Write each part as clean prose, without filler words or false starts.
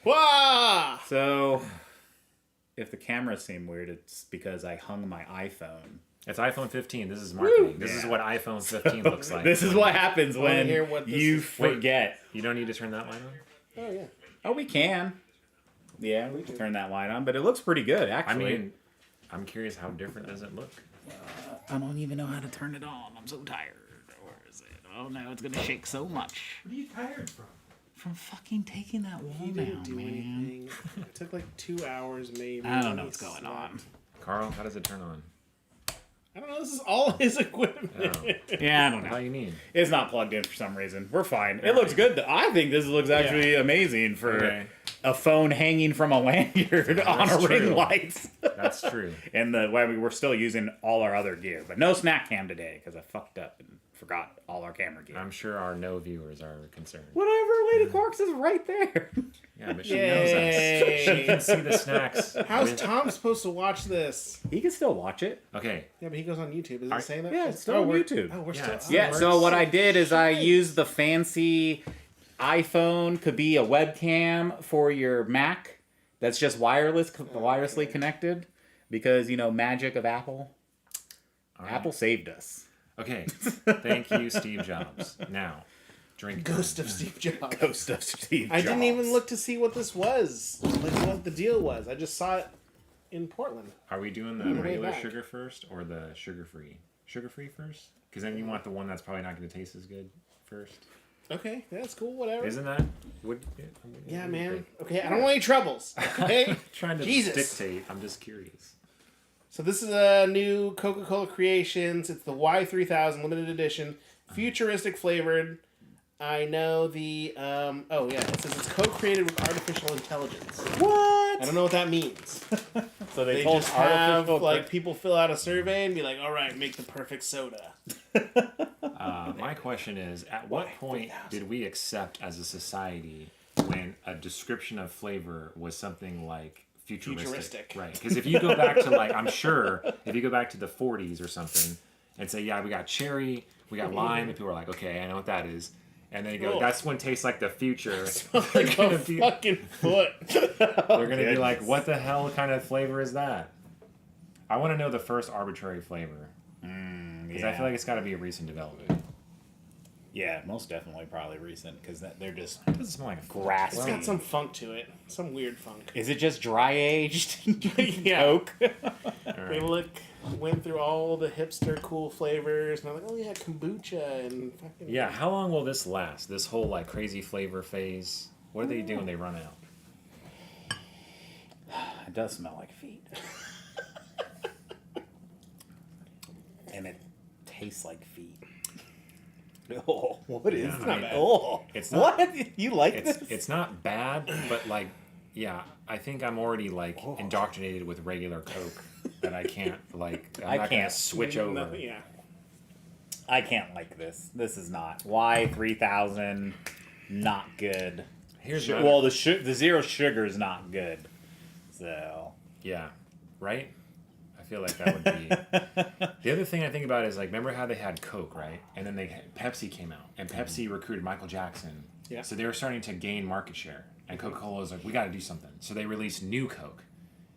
Wah! So, if the cameras seem weird, it's because I hung my iPhone. It's iPhone 15. This is marketing. Woo! This is Yeah. what iPhone 15 looks like. This is what happens wanna when hear what this you is. forget. You don't need to turn that light on? Oh, yeah. Oh, we can. Yeah, we can turn that light on, but it looks pretty good, I actually. mean, I'm curious, how different does it look? I don't even know how to turn it on. I'm so tired. Where is it? Oh no, it's gonna shake so much. What are you tired from? From fucking taking that wall He didn't down, do man. anything. It took like 2 hours, maybe. I don't know He what's going slept. on. Carl, how does it turn on? I don't know. This is all his equipment. Oh. Yeah, I don't How know. you mean? It's not plugged in for some reason. We're fine. It looks good. I think this looks actually amazing for Okay. a phone hanging from a lanyard on a That's ring true. light. That's true. And we're still using all our other gear, but no snack cam today because I fucked up and forgot all our camera gear. I'm sure our no viewers are concerned. Whatever, Lady Clark's is right there. Yeah, but she knows us. She can see the snacks. How's with- Tom supposed to watch this? He can still watch it. Okay. Yeah, but he goes on YouTube. Is it saying that? Yeah, it's still on we're- YouTube. Oh, we're Yeah, still. it's oh, Yeah, we're so what I so- did is I shit. used the fancy iPhone, could be a webcam for your Mac that's just wirelessly connected because, magic of Apple. All right. Apple saved us. Okay. Thank you, Steve Jobs. Now, drink. Ghost of Steve Jobs. Ghost of Steve I didn't Jobs. even look to see what this was. Like what the deal was. I just saw it in Portland. Are we doing the On the way regular back. sugar first or the sugar-free? Sugar-free first? Because then you want the one that's probably not going to taste as good first. Okay, that's cool. Whatever. Isn't that? Would, Yeah, man. Okay, I don't want any troubles. Okay. Trying to Jesus. dictate. I'm just curious. So this is a new Coca-Cola Creations. It's the Y3000 limited edition, futuristic flavored. I know the oh yeah, it says it's co-created with artificial intelligence. What? I don't know what that means. So They told just have artificial like people fill out a survey and be like, "All right, make the perfect soda." My question is, at what Why? point 3,000. did we accept as a society when a description of flavor was something like futuristic? Right. Because if you go back to I'm sure, if you go back to the 40s or something and say, yeah, we got cherry, we got lime, and people are like, okay, I know what that is. And then you go, Cool. that's one tastes like the future. Like They're a gonna be, fucking foot. they're gonna be like, goodness. what the hell kind of flavor is that? I want to know the first arbitrary flavor. Because I feel like it's got to be a recent development. Yeah, most definitely probably recent because they're just It doesn't smell like a grassy. It's got some funk to it. Some weird funk. Is it just dry aged Yeah. Coke? They went through all the hipster cool flavors, and I'm like, oh yeah, kombucha and fucking. Yeah, how long will this last? This whole crazy flavor phase? What do they do when they run out? It does smell like feet. And it tastes like feet. Oh, what is Yeah, that? bad. Oh, It's not- what? You like It's this? it's not bad, but yeah, I think I'm already indoctrinated with regular Coke that I can't I'm I not gonna can't. switch over. No, yeah. I can't like this. This is not. Y3000, not good. Here's Su- my- well, the zero sugar is not good. So Yeah, right? I feel like that would be. The other thing I think about is remember how they had Coke, right? And then Pepsi came out, and Pepsi recruited Michael Jackson. Yeah. So they were starting to gain market share, and Coca-Cola was like, we got to do something. So they released new Coke,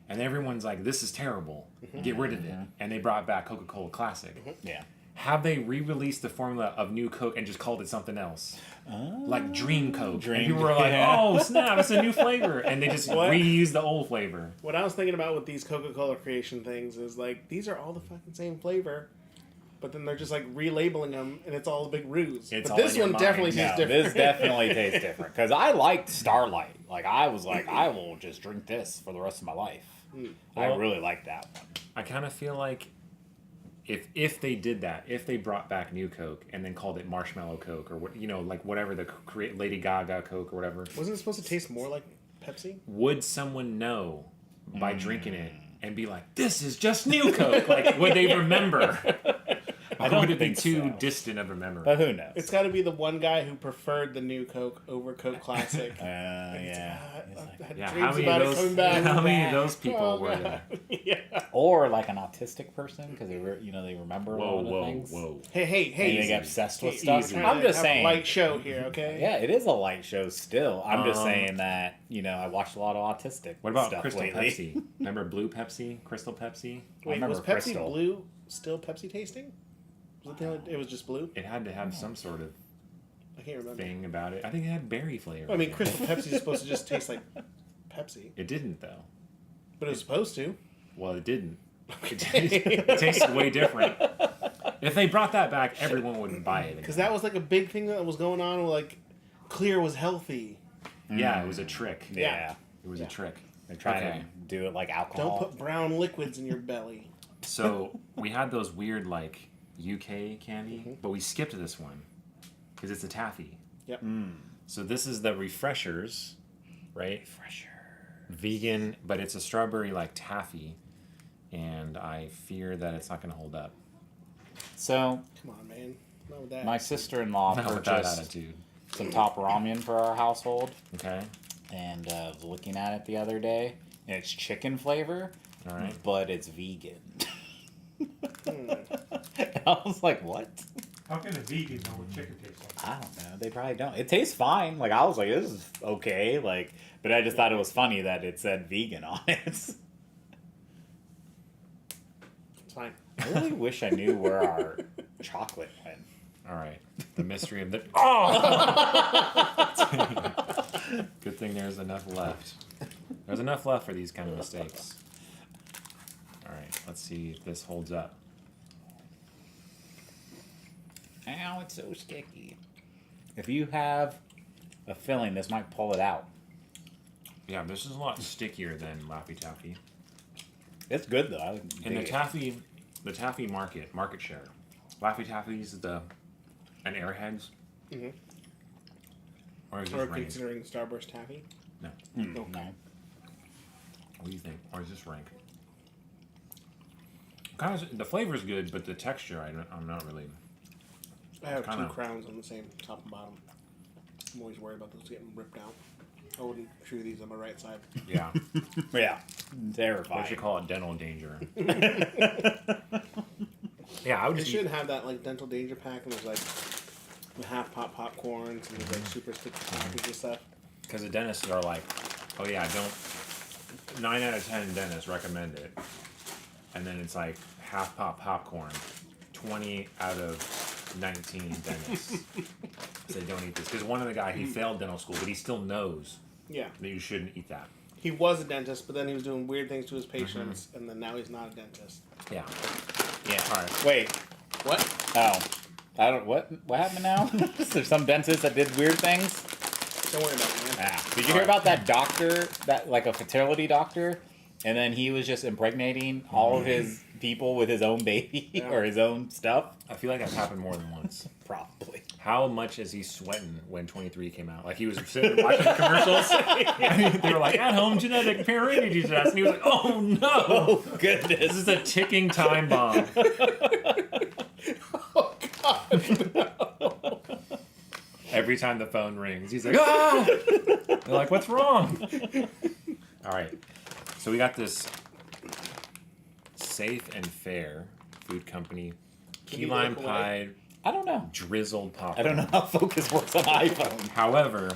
and everyone's like, this is terrible. Get rid of it. And they brought back Coca-Cola Classic. yeah. Have they re-released the formula of new Coke and just called it something else? Like Dream Coke. Dream- and people were like, yeah. oh, snap, it's a new flavor. And they just What? reused the old flavor. What I was thinking about with these Coca-Cola creation things is these are all the fucking same flavor, but then they're just relabeling them, and it's all a big ruse. It's but all this in your one mind. definitely No, tastes different. this definitely tastes different because I liked Starlight. I was like, I will just drink this for the rest of my life. I Well- really like that one. I kind of feel like if they did that, if they brought back new Coke and then called it Marshmallow Coke or whatever the Lady Gaga Coke or whatever, Wasn't it supposed to taste more like Pepsi? would someone know by drinking it and be like, this is just new Coke? Would they remember? I Or don't would it be think too so. distant of a memory? But who knows? It's got to be the one guy who preferred the new Coke over Coke Classic. yeah. I had Yeah, dreams how many about of it those? coming back. How many of those people Oh, were God. there? Yeah. Or like an autistic person because they remember a lot of things. Hey! And they get obsessed with You're stuff. trying I'm to just have a saying. light show here, okay? Yeah, it is a light show still. I'm just saying that I watched a lot of autistic. What about stuff Crystal lately. Pepsi? Remember Blue Pepsi? Crystal Pepsi? Wait, remember was Pepsi Crystal. Blue still Pepsi tasting? It was just blue? It had to have some sort of I can't remember. thing about it. I think it had berry flavor. I mean, Crystal Pepsi is supposed to just taste like Pepsi, It didn't though. but it was supposed to. Well, it didn't. It tasted way different. If they brought that back, everyone would buy it. Because that was like a big thing that was going on. Where, like, clear was healthy. Yeah, it was a trick. Yeah. It was a trick. They're trying Okay. to do it like Don't alcohol. put brown liquids in your belly. So we had those weird like UK candy, but we skipped this one because it's a taffy. Yep. So this is the Refreshers, right? Fresher. Vegan, but it's a strawberry like taffy, and I fear that it's not going to hold up. So Come on, man. Not with that. my sister-in-law Not with that purchased attitude. some top ramen for our household, Okay. and was looking at it the other day, and it's chicken flavor, All right. but it's vegan. And I was like, what? How can a vegan know what chicken tastes like? I don't know. They probably don't. It tastes fine. Like, I was like, this is okay. Like, but I just thought it was funny that it said vegan on it. It's fine. I really wish I knew where our chocolate went. All right. The mystery of the. Oh! Good thing there's enough left. There's enough left for these kind of mistakes. All right. Let's see if this holds up. Ow, it's so sticky. If you have a filling, this might pull it out. Yeah, this is a lot stickier than Laffy Taffy. It's good though. I In dig the it. taffy market share, Laffy Taffy's an Airheads. Mhm. Or is Or this rank? considering Starburst taffy. No. No. What do you think? Or is this rank? Kind of, the flavor's good, but the texture, I'm not really. I have Kinda. 2 crowns on the same top and bottom. I'm always worried about those getting ripped out. I wouldn't chew these on my right side. Yeah. Yeah, What terrifying. should call it dental danger. Yeah, I would They just. should have that like dental danger pack, and there's like the half pop popcorns and there's like super sticky package and stuff. Because the dentists are like, oh yeah, don't. 9 out of 10 dentists recommend it. And then it's like half pop popcorn. 20 out of 19 dentists say don't eat this. Because one of the guy, he failed dental school, but he still knows Yeah, that you shouldn't eat that. he was a dentist, but then he was doing weird things to his patients, and then now he's not a dentist. Yeah. Yeah. All right. Wait. What? Oh. I don't. What happened now? There's some dentist that did weird things. Don't worry about it, man. Ah. Did you hear about that doctor? That like a fertility doctor, and then he was just impregnating all of his people with his own baby Yeah. or his own stuff. I feel like that's happened more than once. Probably. How much is he sweating when 23 came out? Like he was sitting there watching the commercials. And they were like, at home genetic parentage test. And he was like, oh no. Oh goodness. This is a ticking time bomb. Oh God! Every time the phone rings, he's like, ah! They're like, what's wrong? All right. So we got this Safe and Fair food company. Key you lime look away? I pie, don't know. drizzled popcorn. I don't know how Focus works on iPhone. However,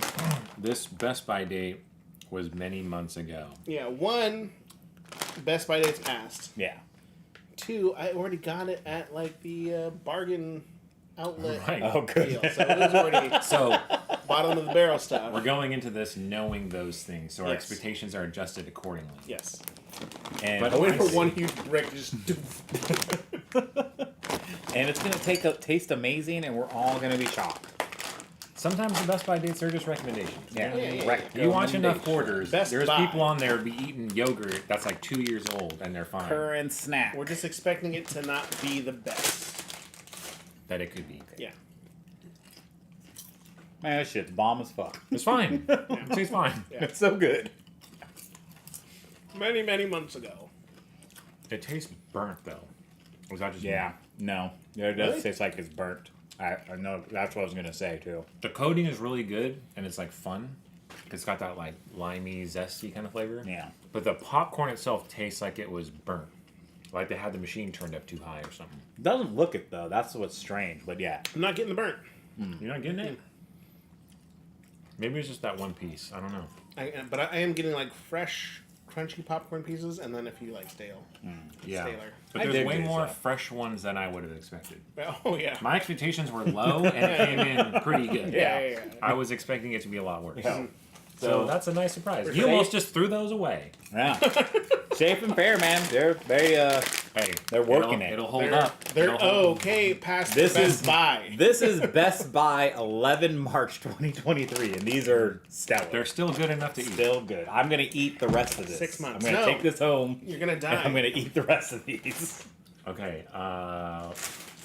this Best By date was many months ago. Yeah, 1, Best By date's passed. Yeah. 2, I already got it at like the bargain outlet Right. Oh, good. deal, so it was already So bottom of the barrel stuff. we're going into this knowing those things, so our Yes. expectations are adjusted accordingly. Yes. And But- I waited I for see. one huge brick to just. and it's gonna taste amazing, and we're all gonna be shocked. Sometimes the Best By dates are just recommendations. Yeah. Yeah. You watch enough Hoarders, Best there's Buy. people on there be eating yogurt that's like 2 years old and they're fine. Current snack. We're just expecting it to not be the best. That it could be. Yeah. Man, this shit's bomb as fuck. It's fine. It tastes fine. Yeah. It's so good. Many, many months ago. It tastes burnt though. Was that just Yeah. No. It does Really? taste like it's burnt. I know that's what I was gonna say too. The coating is really good and it's like fun. It's got that like limey, zesty kind of flavor. Yeah. But the popcorn itself tastes like it was burnt. Like they had the machine turned up too high or something. Doesn't look it though. That's what's strange. But yeah. I'm not getting the burnt. You're not getting it? Maybe it's just that one piece. I don't know. But I am getting like fresh, crunchy popcorn pieces, and then a few like stale. Yeah. Staler. But I there's dig way these, more though. fresh ones than I would have expected. Oh yeah. My expectations were low and it came in pretty good. Yeah. I was expecting it to be a lot worse. Yeah. So that's a nice surprise. You safe. almost just threw those away. Yeah. Safe and fair, man. They're very Hey, They're working it. It'll hold They're, up. they're It'll hold up. okay past This the is- Best Buy. This is Best Buy 11 March 2023, and these are stellar. They're still good enough to eat. still good. I'm gonna eat the rest of this. 6 months. I'm gonna No. take this home. You're gonna And die. I'm gonna eat the rest of these. Okay.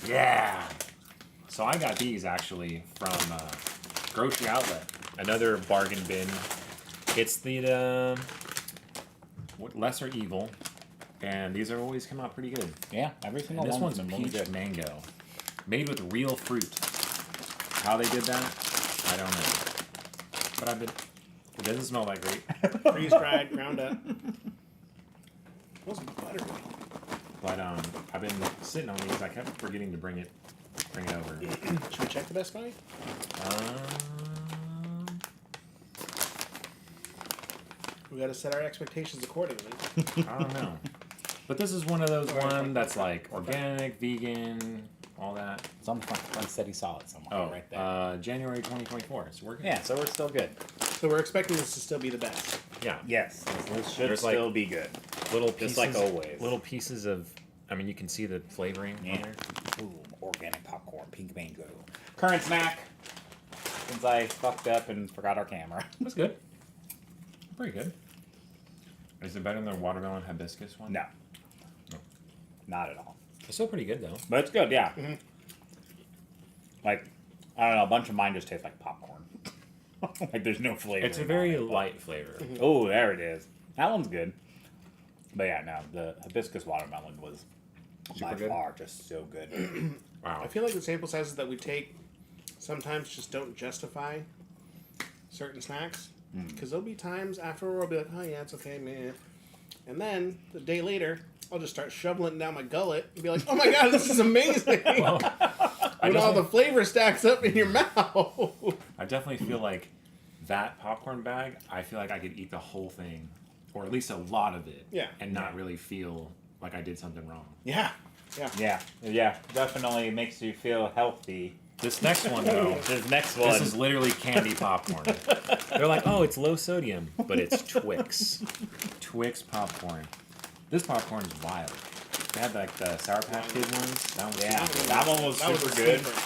Yeah. So I got these actually from Grocery Outlet. Another bargain bin. It's the Lesser Evil, and these are always come out pretty good. Yeah, every single And this one's one's been really peach good. mango, made with real fruit. How they did that, I don't know. But it doesn't smell that great. Freeze dried, ground up. Those are buttery. But I've been sitting on these. I kept forgetting to bring it over. Should we check the Best Buy? We got to set our expectations accordingly. I don't know. But this is one of those that's like organic, vegan, all that. It's on the front. Unsteady solid somewhere Oh, right there. January 2024. It's working. Yeah, so we're still good. So we're expecting this to still be the best. Yeah. Yes, this should There's, still like, be good. Little Just pieces, like always. Little pieces of. I mean, you can see the flavoring on Yeah. there. Ooh, organic popcorn, pink mango. Current snack. Since I fucked up and forgot our camera. That's good. Pretty good. Is it better than the watermelon hibiscus one? No. Not at all. It's still pretty good though. But it's good, yeah. Like, I don't know, a bunch of mine just taste like popcorn. Like there's no flavor. It's a very light flavor. Oh, there it is. That one's good. But yeah, no, the hibiscus watermelon was by Super good? far just so good. Wow. I feel like the sample sizes that we take sometimes just don't justify certain snacks. Because there'll be times after we'll be like, oh yeah, it's okay, man. And then the day later, I'll just start shoveling it down my gullet and be like, oh my god, this is amazing. Well, when all the flavor stacks up in your mouth. I definitely feel like that popcorn bag, I feel like I could eat the whole thing, or at least a lot of it, Yeah. and not really feel like I did something wrong. Yeah. Yeah, definitely makes you feel healthy. This next one, though, This next one. this is literally candy popcorn. They're like, oh, it's low sodium, but it's Twix. Twix popcorn. This popcorn is wild. They had like the Sour Patch Kid ones. That was Yeah, super good. that one was That was super a good. sleeper.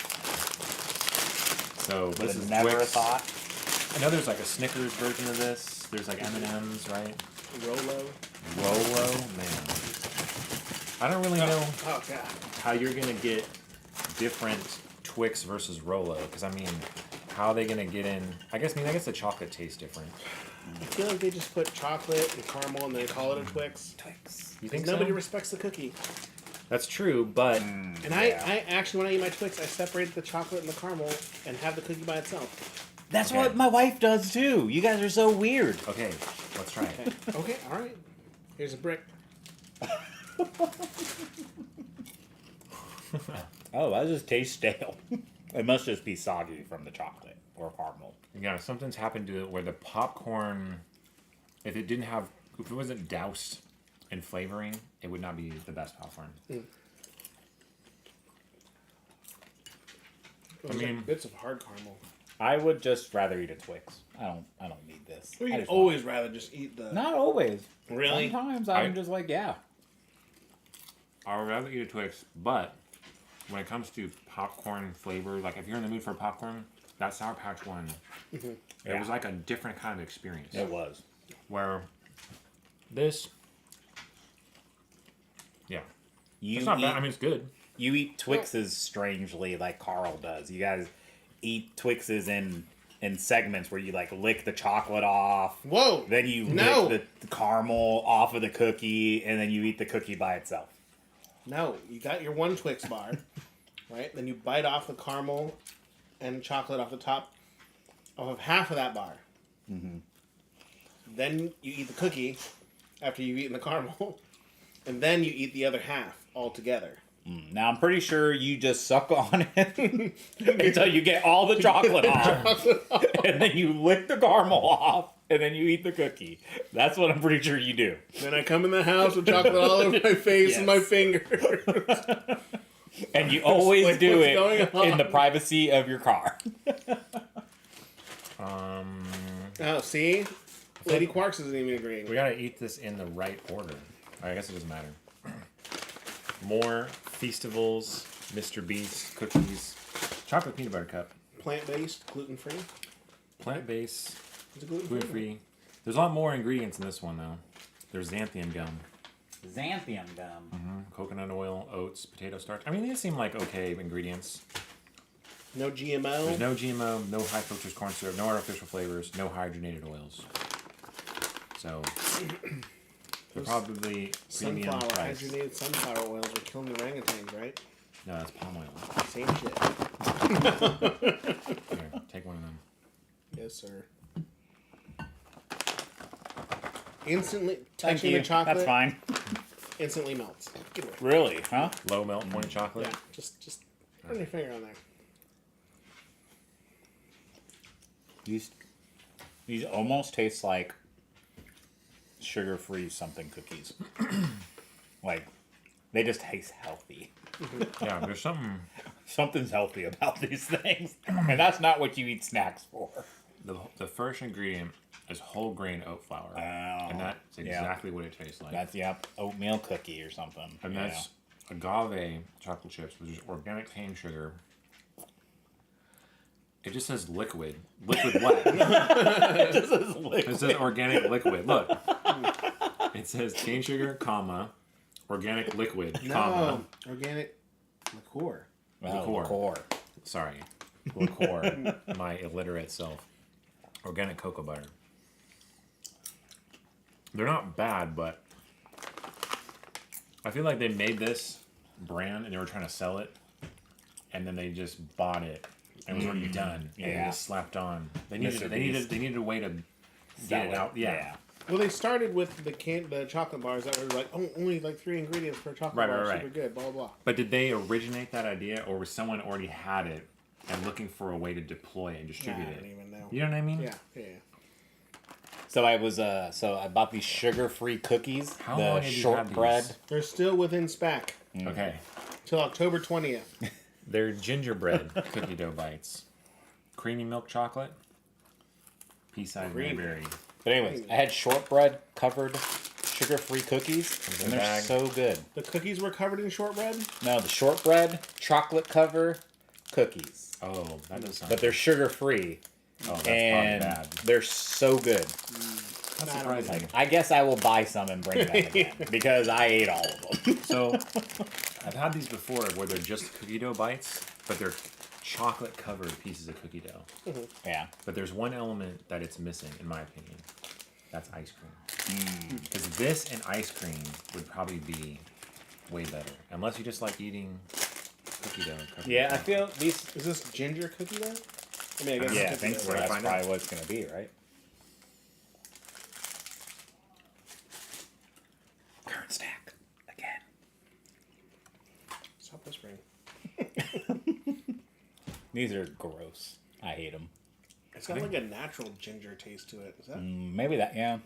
So this Would is have never Twix. thought. I know there's like a Snickers version of this. There's like M&M's, right? Rolo. Rolo, man. I don't really know Oh god. how you're gonna get different Twix versus Rolo, because I mean, how are they gonna get in? I guess the chocolate tastes different. I feel like they just put chocolate and caramel and they call it a Twix. You think Nobody so? respects the cookie. That's true, but And Yeah. I actually, when I eat my Twix, I separate the chocolate and the caramel and have the cookie by itself. That's Okay. what my wife does too. You guys are so weird. okay, let's try it. Okay, all right. Here's a brick. Oh, that just tastes stale. It must just be soggy from the chocolate or caramel. Yeah, something's happened to it where the popcorn, if it wasn't doused in flavoring, it would not be the best popcorn. Those are mean- bits of hard caramel. I would just rather eat a Twix. I don't need this. Or I you'd just always rather just eat the. want- not always. Really? Sometimes I- I'm just like, yeah. I would rather eat a Twix, but when it comes to popcorn flavor, like if you're in the mood for popcorn, that Sour Patch one, it Yeah. was like a different kind of experience. It was. Where this, yeah, You it's not eat, bad. I mean, it's good. you eat Twixes strangely like Carl does. You guys eat Twixes in segments where you like lick the chocolate off. Whoa! Then you No. lick the caramel off of the cookie, and then you eat the cookie by itself. No, you got your one Twix bar, right? Then you bite off the caramel and chocolate off the top of half of that bar. Mm-hmm. Then you eat the cookie after you've eaten the caramel. and then you eat the other half all together. Now I'm pretty sure you just suck on it until you get all the chocolate off, and then you lick the caramel off, and then you eat the cookie. That's what I'm pretty sure you do. Then I come in the house with chocolate all over my face and my Yes. fingers. And you always Like, do what's going it on? in the privacy of your car. Oh, see? Lady Quarks isn't even agreeing. We gotta eat this in the right order. I guess it doesn't matter. More Feastables, Mr. Beast, cookies, chocolate peanut butter cup, Plant-based, gluten-free. plant-based, Is it gluten-free? gluten-free. There's a lot more ingredients in this one though. There's xanthium gum, Xanthium gum. coconut oil, oats, potato starch. I mean, these seem like okay ingredients. No GMO. There's no GMO, no high fructose corn syrup, no artificial flavors, no hydrogenated oils. So they're probably premium Sunflower, price. hydrogenated sunflower oils are killing the orangutans, right? No, that's palm oil. Same shit. Here, take one of them. Yes, sir. Instantly Thank touching you. the chocolate That's fine. instantly melts. Get away. Really? Huh? Low melt point chocolate. Yeah, just run your finger on there. These almost taste like sugar-free something cookies. Like, they just taste healthy. Yeah, there's something. Something's healthy about these things. And that's not what you eat snacks for. The first ingredient is whole grain oat flour, and that's yeah. exactly what it tastes like. That's, yep, oatmeal cookie or something. And Yeah. that's agave chocolate chips, which is organic cane sugar. It just says liquid. Liquid what? This is liquid. It says organic liquid. Look. It says cane sugar, comma, organic liquid, comma. No, organic liqueur. Liqueur. Sorry. Liqueur. My illiterate self. Organic cocoa butter. They're not bad, but I feel like they made this brand and they were trying to sell it, and then they just bought it. It was already done. And they Yeah. just slapped on. They Mr. needed a way to Sell get it out. Yeah. Well, they started with the chocolate bars that were like only like 3 ingredients per chocolate Right, bar, right, right. super good, blah blah blah. But did they originate that idea, or was someone already had it and looking for a way to deploy and Nah, distribute I it? don't even know. You know what I mean? Yeah. So I was so I bought these sugar-free cookies, How long the have you had shortbread. these? They're still within spec Okay. till October 20th. They're gingerbread cookie dough bites. Creamy milk chocolate. Pea-side Creamy. berry. But anyways, I had shortbread covered sugar-free cookies, in and a they're bag. so good. The cookies were covered in shortbread. No, the shortbread chocolate cover cookies, Oh, that does sound. but they're sugar-free, oh, that's and probably bad. they're so good. That's Nah, surprising. I guess I will buy some and bring them again because I ate all of them. So, I've had these before where they're just cookie dough bites, but they're chocolate covered pieces of cookie dough. Yeah. But there's one element that it's missing, in my opinion. That's ice cream. Because this and ice cream would probably be way better. Unless you just like eating cookie dough. covered Yeah, in I chocolate. feel these. Is this ginger cookie dough? I mean, I guess Yeah, I it's think cookie so. dough. That's find probably out? what it's gonna be, right? Current stack again. Stop whispering. These are gross. I hate them. It's got like a natural ginger taste to it. Is that? Maybe that. Yeah.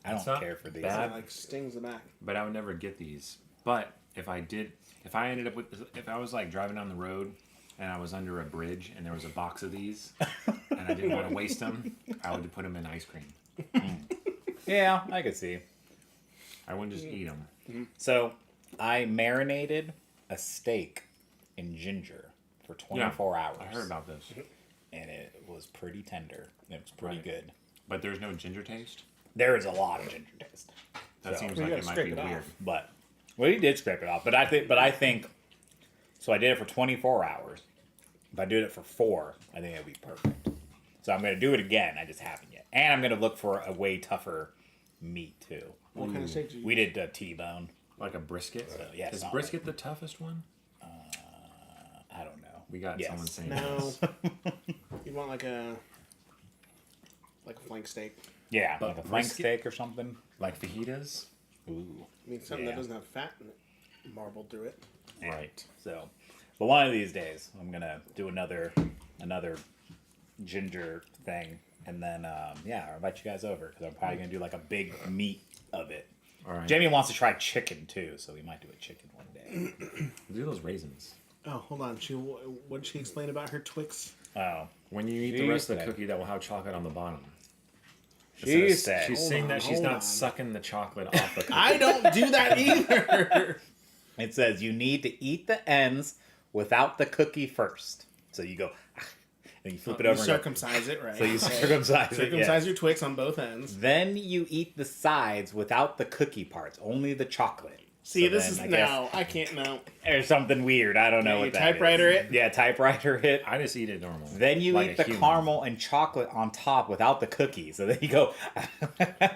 I It's don't not care for these. bad. It like stings the back. But I would never get these. But if I ended up with, if I was like driving down the road and I was under a bridge and there was a box of these and I didn't want to waste them, I would put them in ice cream. Yeah, I could see. I wouldn't just eat them. So, I marinated a steak in ginger for 24 hours. I heard about this. And it was pretty tender. It was pretty Right. good. But there's no ginger taste? There is a lot of ginger taste. That So- seems Well, you like it gotta might scrape be it off. weird. But well, he did scrape it off. But I think so. I did it for 24 hours. If I did it for 4, I think it would be perfect. So I'm gonna do it again. I just haven't yet, and I'm gonna look for a way tougher meat too. What kind of steak do you We did T-bone. Like a brisket? yeah, Is something. brisket the toughest one? I don't know. We got Yes. someone saying No. yes. You want like a flank steak. Yeah, But like a flank brisket- steak or something. Like fajitas? Ooh. I mean, something Yeah. that doesn't have fat in it, marbled through it. Right. So, but one of these days, I'm gonna do another ginger thing, and then I'll invite you guys over because I'm probably gonna do like a big meat of it. All right. Jamie wants to try chicken too, so we might do a chicken one day. Do those raisins. Oh, hold on. What did she explain about her Twix? Oh, When you eat She the rest of the said- cookie, that will have chocolate on the bottom. she She's said. saying that she's hold not on. sucking the chocolate off the cookie. I don't do that either. It says you need to eat the ends without the cookie first. So you go, and you flip it You over. And go, circumcise it, right? so you Okay. circumcise it. Circumcise Yeah. your Twix on both ends. Then you eat the sides without the cookie parts, only the chocolate. See, So this then is I guess no. I can't know. there's something weird. I don't know Yeah, what you that typewriter is. it? Yeah, typewriter it. I just eat it normal. Then you like eat a the human. caramel and chocolate on top without the cookie. So then you go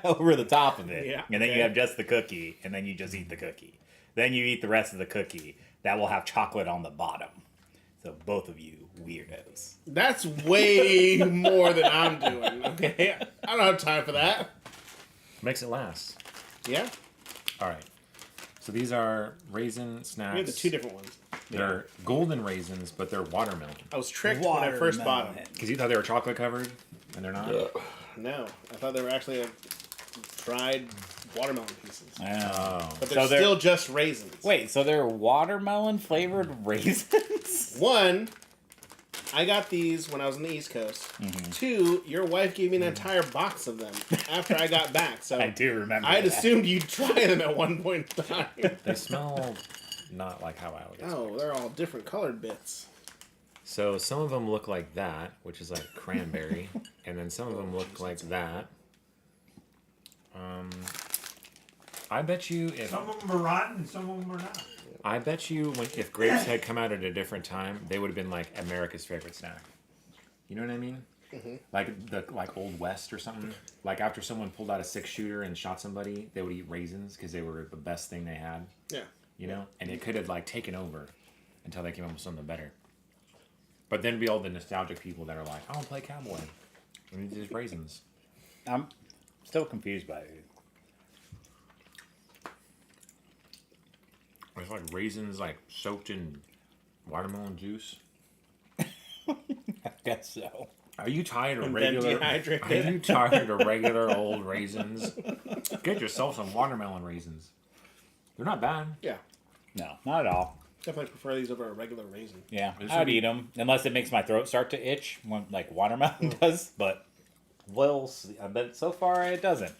over the top of it. Yeah, And then okay. you have just the cookie, and then you just eat the cookie. Then you eat the rest of the cookie. That will have chocolate on the bottom. So both of you weirdos. That's way more than I'm doing. Okay, I don't have time for that. Makes it last. Yeah, All right. So these are raisin snacks. we have the two different ones. They're golden raisins, but they're watermelon. I was tricked when I first bought them. Because you thought they were chocolate covered, and they're not. No, I thought they were actually dried watermelon pieces, Oh. but they're So they're- still just raisins. Wait, so they're watermelon flavored raisins? One, I got these when I was on the East Coast. Two, your wife gave me an entire box of them after I got back. So I do remember. I'd that. assumed you'd try them at one point in time. They smell not like how I would expect. Oh, they're all different colored bits. So some of them look like that, which is like cranberry, and then some of them look like that. I bet you if Some of them are rotten and some of them are not. I bet you if grapes had come out at a different time, they would have been like America's favorite snack. You know what I mean? Like Old West or something. Like after someone pulled out a 6-shooter and shot somebody, they would eat raisins because they were the best thing they had. Yeah. You know, and it could have like taken over until they came up with something better. But then be all the nostalgic people that are like, I want to play cowboy. And it's just raisins. I'm still confused by it. It's like raisins like soaked in watermelon juice. I guess so. Are you tired of And then regular? dehydrated. Are you tired of regular old raisins? Get yourself some watermelon raisins. They're not bad. Yeah. No, not at all. Definitely prefer these over a regular raisin. Yeah, This I'd would be- eat them unless it makes my throat start to itch, like watermelon does. But we'll see. But so far it doesn't.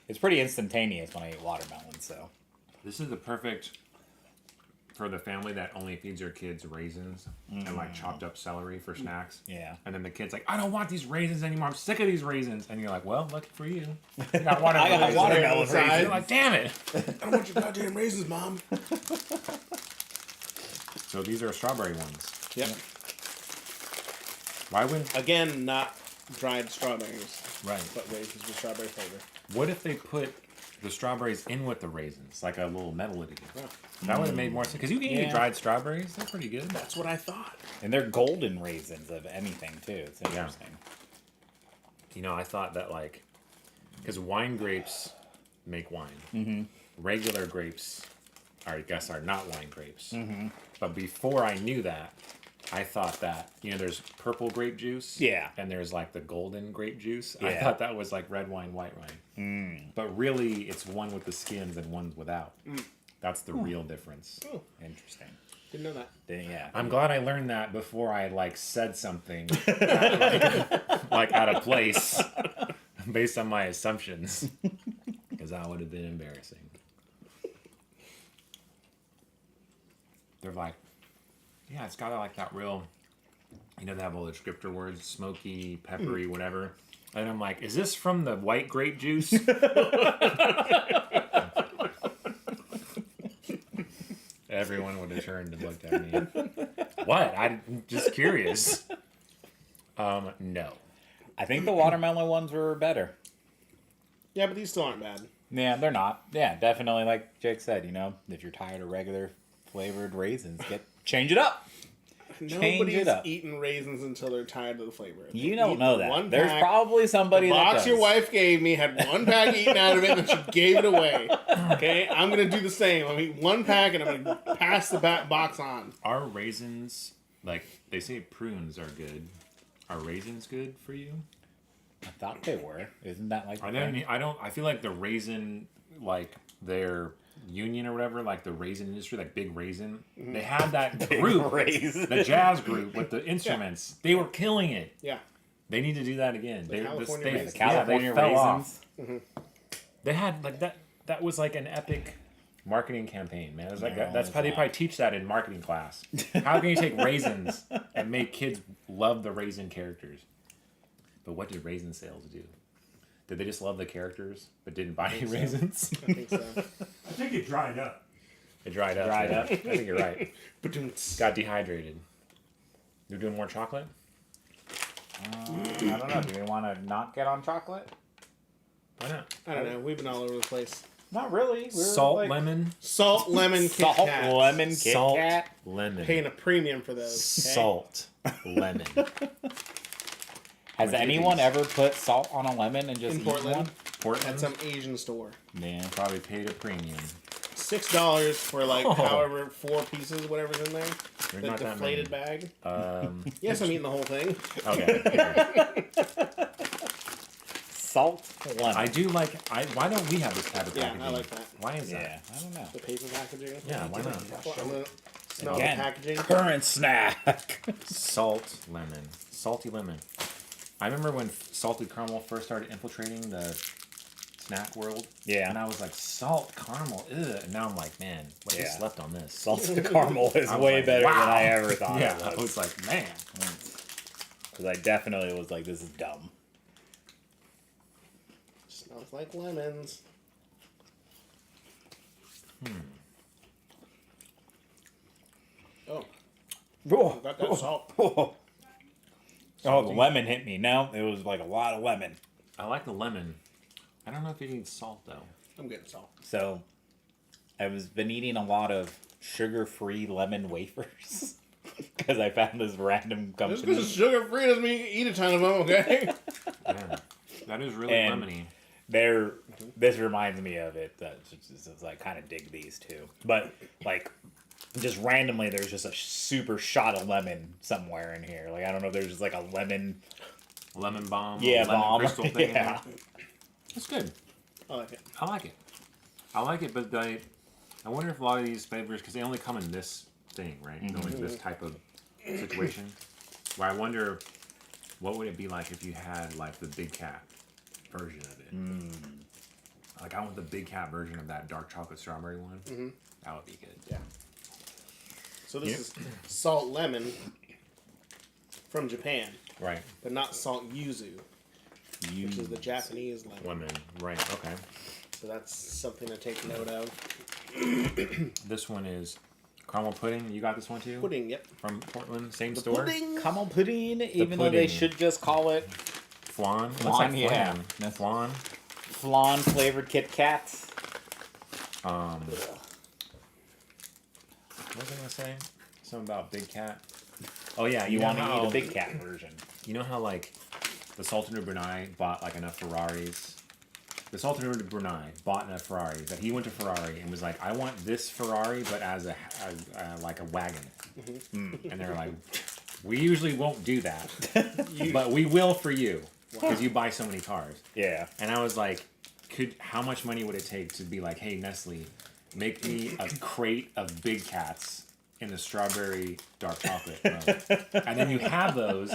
It's pretty instantaneous when I eat watermelon. So This is the perfect for the family that only feeds their kids raisins and like chopped up celery for snacks. yeah, And then the kid's like, I don't want these raisins anymore. I'm sick of these raisins. And you're like, well, lucky for you. You got watermelon I got raisins. watermelon And raisins. you're like, damn it. I don't want your goddamn raisins, Mom. So these are strawberry ones. Yep. Why wouldn't? Again, not dried strawberries, Right. but raisins with strawberry flavor. What if they put the strawberries in with the raisins, like a little medley? Yeah. That would have made more sense. Because you can eat Yeah. dried strawberries; they're pretty good. That's what I thought. and they're golden raisins of anything too. It's interesting. You know, I thought that like, because wine grapes make wine. Mm-hmm. Regular grapes, I guess, are not wine grapes. Mm-hmm. But before I knew that, I thought that there's purple grape juice. Yeah. And there's like the golden grape juice. I Yeah. thought that was like red wine, white wine. But really, it's one with the skins and one without. That's the real difference. Interesting. Didn't know that. Yeah. I'm glad I learned that before I like said something like out of place based on my assumptions, because that would have been embarrassing. They're like, yeah, it's got like that real, they have all the descriptor words, smoky, peppery, whatever. And I'm like, is this from the white grape juice? Everyone would have turned and looked at me. What? I'm just curious. No. I think the watermelon ones were better. Yeah, but these still aren't bad. Yeah, they're not. Yeah, definitely. Like Jake said, if you're tired of regular flavored raisins, change it up. Change it Nobody's up. eating raisins until they're tired of the flavor. They You don't eat know the that. one There's pack. probably somebody The that box does. your wife gave me had one pack eaten out of it, and she gave it away. Okay, I'm gonna do the same. I'm gonna eat one pack, and I'm gonna pass the box on. Are raisins, like, they say prunes are good. Are raisins good for you? I thought they were. Isn't that like? Are the thing? they, I feel like the raisin, like, their union or whatever, like the raisin industry, like Big Raisin, they had that group, Raisin. the jazz group with the instruments. They were killing it. Yeah, They need to do that again. California they, raisins. California fell raisins. off. They had like that. That was like an epic marketing campaign, man. It was like that's how they probably teach that in marketing class. How can you take raisins and make kids love the raisin characters? But what did raisin sales do? Did they just love the characters but didn't buy any raisins? I think so. I think it dried up. It dried up. Dried yeah. up. I think you're right. Ba-doom-ts. Got dehydrated. You're doing more chocolate? I don't know. Do we want to not get on chocolate? Why not? I don't know. We've been all over the place. Not really. We're Salt, like, lemon, Salt, lemon, Kit Salt, Kats. lemon, Kit salt, Kat. lemon, Paying a premium for those. Okay? salt, lemon. Has What'd you anyone use? ever put salt on a lemon and just In eat Portland, one? Portland. at some Asian store. Man, Probably paid a premium. $6 for like Oh. however 4 pieces, whatever's in there. There's The not that deflated many. bag. Yes, I'm eating the whole thing. Okay. salt, lemon. I do like. Why don't we have this type of Yeah, packaging? I like that. Why is Yeah, that? I don't know. The paper packaging. Yeah, why not? Well, I'm gonna smell Again, the packaging. current snack. Salt, lemon, salty lemon. I remember when salted caramel first started infiltrating the snack world. Yeah. And I was like, salt caramel, ugh. And now I'm like, man, what Yeah. just left on this? Salted caramel is I was way like, better than wow. I ever thought Yeah, it I was. was like, man. Because I definitely was like, this is dumb. Smells like lemons. Oh, Oh, got that salt. oh, the lemon hit me. No, it was like a lot of lemon. I like the lemon. I don't know if it needs salt though. I'm getting salt. So, I've been eating a lot of sugar-free lemon wafers because I found this random Just because company. it's sugar free doesn't mean you can eat a ton of them, okay? Yeah. That is really And- lemony. This reminds me of it. It's like kind of dig these too, but like just randomly, there's just a super shot of lemon somewhere in here. Like I don't know if there's just like a lemon. Lemon bomb. Yeah, lemon bomb. crystal thing. in Yeah. there. It's good. I like it. I like it. I like it, but I wonder if a lot of these flavors, because they only come in this thing, right? Only this type of situation. Where I wonder, what would it be like if you had like the Big Cat version of it? Like I want the Big Cat version of that dark chocolate strawberry one. That would be good. Yeah. So this is salt lemon from Japan, Right. but not salt yuzu, which is the Japanese lemon. Lemon. Right. Okay. So that's something to take note of. This one is caramel pudding. You got this one too? Pudding, yep. From Portland, same store. Pudding. Caramel pudding, even though they pudding. should just call it Flan. What's Flan, that yeah. flan? That's- Flan. flan flavored Kit Kats. What was I gonna say? Something about Big Cat. Oh yeah, You know want to how- eat a Big Cat version? You know how like the Sultan of Brunei bought like enough Ferraris. The Sultan of Brunei bought enough Ferraris that he went to Ferrari and was like, "I want this Ferrari, but as like a wagon." And they're like, "We usually won't do that, but we will for you because you buy so many cars." Yeah. And I was like, how much money would it take to be like, hey, Nestle, make me a crate of Big Cats in the strawberry dark chocolate mode. And then you have those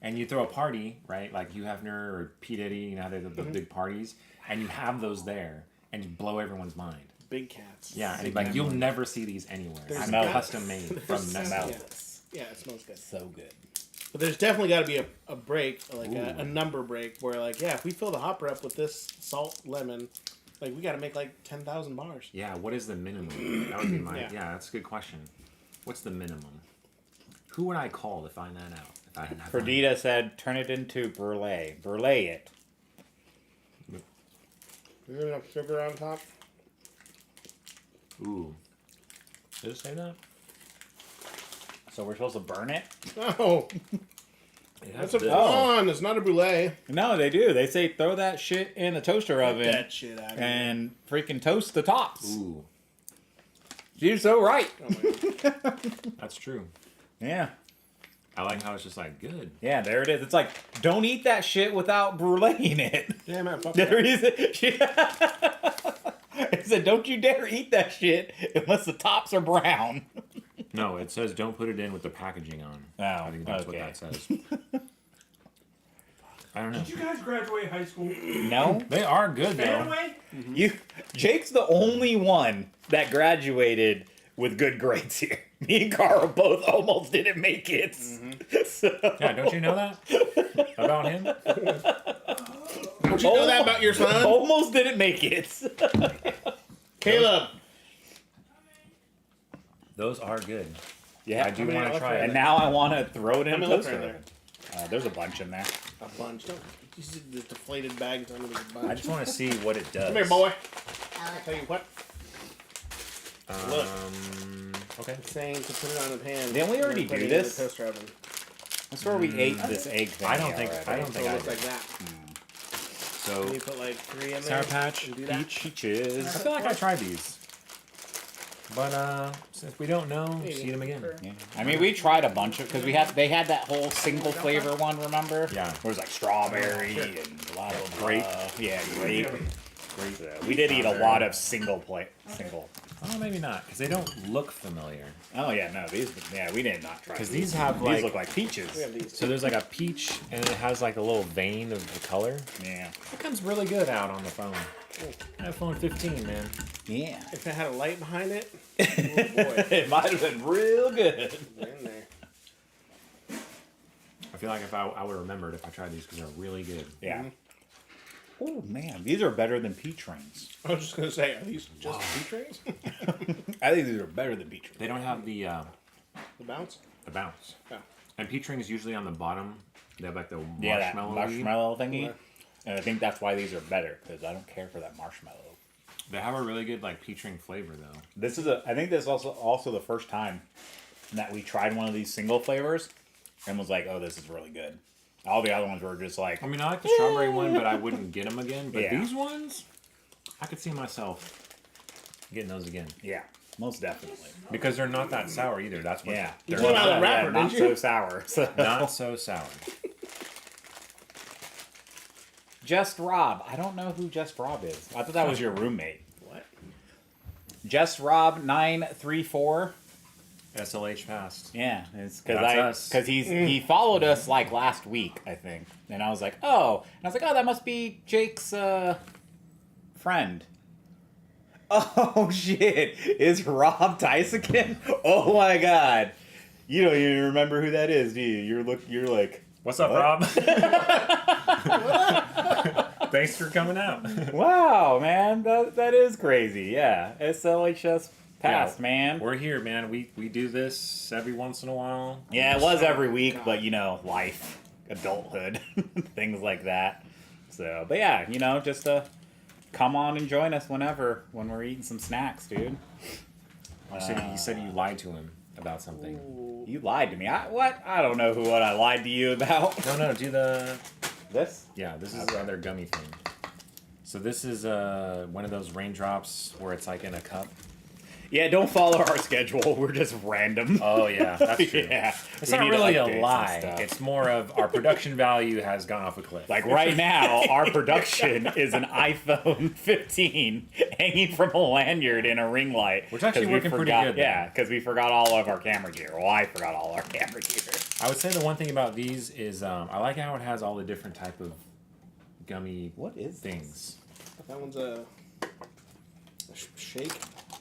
and you throw a party, right? Like Hugh Hefner or P. Diddy, you know how they have the big parties, and you have those there and you blow everyone's mind. Big cats. Yeah, and like you'll never see these anywhere. There's I'm got- custom made from Nestle. Smell Yeah. this. Yeah, it smells good. So good. But there's definitely got to be a break, like Ooh. a number break, where like, yeah, if we fill the hopper up with this salt lemon, like we got to make like 10,000 bars. Yeah, what is the minimum? That would be my Yeah. that's a good question. What's the minimum? Who would I call to find that out? If I didn't have Perdita said, turn it into brulee. Brulee it. Is there enough sugar on top? Ooh. Did it say that? So we're supposed to burn it? No, It that's has a this. flan. It's not a brulee. No, they do. They say throw that shit in the toaster oven That shit out of here. and freaking toast the tops. Ooh, You're so right. Oh my God. that's true. Yeah. I like how it's just like good. Yeah, there it is. It's like, don't eat that shit without bruleeing it. Yeah, man, fuck The that. reason, it said, don't you dare eat that shit unless the tops are brown. No, it says don't put it in with the packaging on. Oh, I think that's okay. what that says. I don't know. Did you guys graduate high school? No, They are good though. Anyway, Jake's the only one that graduated with good grades here. Me and Carl both almost didn't make it. So, Yeah, don't you know that about him? Don't you know that about your son? almost didn't make it. Caleb. Those are good. Yeah, I do many want are to try there? And it. now I want to throw it in How a many toaster. are there? There's a bunch in there. A bunch. Don't. You see the deflated bags under the bunch. I just want to see what it does. Come here, boy. I'll tell you what. Look. Okay. It's saying to put it on the pan. Didn't we and already then put do it in this? the toaster oven. That's where we ate this egg thing. I don't think So it I looks did. like that. So And you put like 3 in there. Sour Patch, and do that. Peaches. I feel like I tried these, but since we don't know, just eat them again. Yeah. I mean, we tried a bunch of because they had that whole single flavor one. Remember? Yeah. It was like strawberry and a lot of Grape. Yeah, grape. Great. So we did eat a lot of single. Oh, maybe not, because they don't look familiar. Oh yeah, no, these. Yeah, we did not try. Because these have like, these look like peaches. We have these. so there's like a peach, and it has like a little vein of the color. Yeah. It comes really good out on the phone. iPhone 15, man. Yeah. If it had a light behind it, oh boy. It might have been real good. They're in there. I feel like if I would have remembered if I tried these, because they're really good. Yeah. Oh man, these are better than peach rings. I was just gonna say, are these just peach rings? I think these are better than peach rings. They don't have the The bounce? bounce. Oh. And peach rings usually on the bottom. They have like the Yeah, that marshmallow. marshmallow thingy. Yeah. And I think that's why these are better because I don't care for that marshmallow. They have a really good like peach ring flavor though. This is I think this is also the first time that we tried one of these single flavors and was like, oh, this is really good. All the other ones were just like, I mean, I like the strawberry one, but I wouldn't get them again. But Yeah. these ones, I could see myself getting those again yeah, most definitely. because they're not that sour either. That's what. Yeah, You they're came out not, of the wrapper, not didn't you? so sour. So. not so sour. Just Rob. I don't know who Just Rob is. I thought that was your roommate. What? Just Rob 934. SLH passed. Yeah, it's That's us. because he followed us like last week, I think, and I was like, oh, and I was like, oh, that must be Jake's friend. Oh shit! Is Rob Tysican? Oh my god! You don't even remember who that is, do you? You're like, What's up, What? Rob? Thanks for coming out. wow, man, that is crazy. Yeah, SLHS passed, man. We're here, man. We do this every once in a while. Yeah, it was every week, but you know, life, adulthood, things like that. So, but yeah, you know, just come on and join us when we're eating some snacks, dude. You said you lied to him about something. You lied to me. What? I don't know what I lied to you about. No, do the. This? Yeah, this is the other gummy thing. So this is one of those raindrops where it's like in a cup. Yeah, don't follow our schedule. We're just random. Oh yeah, that's true. Yeah. It's We not need to really update a some lie. stuff. It's more of our production value has gone off a cliff. Like right now, our production is an iPhone 15 hanging from a lanyard in a ring light. Which actually 'cause we working pretty forgot- good, though. Yeah, because we forgot all of our camera gear. Well, I forgot all our camera gear. I would say the one thing about these is I like how it has all the different type of gummy What is things. That one's a shake.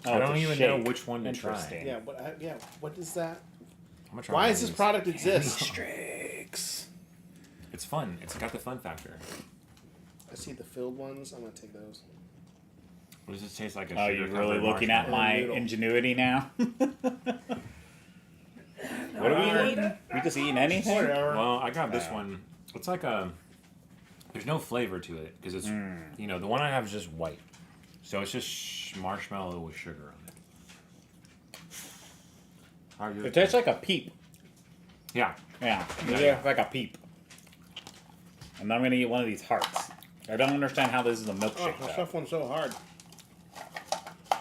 Oh, I it's don't a even know shake. which one to try. Interesting. Yeah. What is that? I'm gonna try Why one does of this these. product exist? Strix. It's fun. It's got the fun factor. I see the filled ones. I'm gonna take those. What does this taste like? A Oh, sugar you're really covered looking at marshmallow? my Noodle. ingenuity now? What are we eating? We just eating anything? Whatever. Well, I got this one. It's like a. There's no flavor to it because it's you know the one I have is just white, so it's just marshmallow with sugar on it. It tastes like a peep. Yeah. Yeah, Yeah. like a peep. And I'm gonna eat one of these hearts. I don't understand how this is a Oh, milkshake. the though. stuff one's so hard.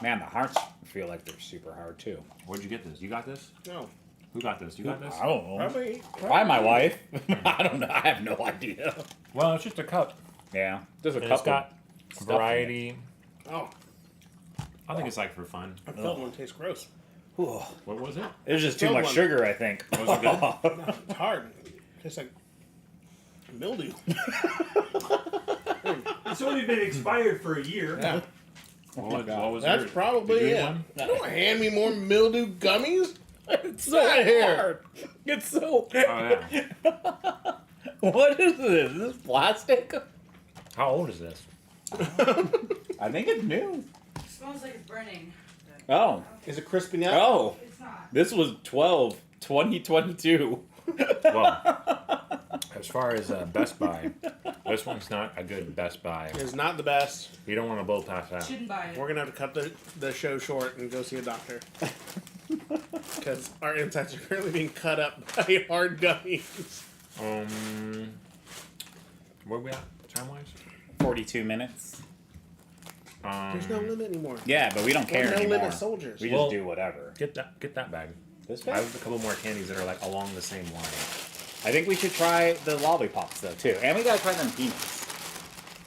Man, the hearts feel like they're super hard too. Where'd you get this? You got this? No. Who got this? You got this? I don't know. Probably. Why my wife? I don't know. I have no idea. Well, it's just a cup. Yeah, there's a And couple. it's got stuff in it. variety. Oh, I think it's like for fun. I felt one tastes gross. Whew. What was it? It was just too Filled much one. sugar, I think. Was it good? No, it's hard. It tastes like mildew. It's only been expired for a year. Yeah. What was That's yours? probably Did you eat it. one? Don't hand me more mildew gummies. It's so Get outta here. hard. It's so. Oh, yeah. What is this? Is this plastic? How old is this? I think it's new. It smells like it's burning. Oh. Is it crisping out? Oh. It's not. This was 2022. Well, as far as Best Buy, this one's not a good Best Buy. It's not the best. You don't want to blow past that. Shouldn't buy it. We're gonna have to cut the show short and go see a doctor. Because our insides are currently being cut up by hard gummies. Where we at time wise? 42 minutes. There's no limit anymore. Yeah, but we don't care We're no anymore. limit soldiers. We Well- just do whatever. Get that bag. This I bag? have a couple more candies that are like along the same line. I think we should try the lollipops though too, and we gotta try them peanuts.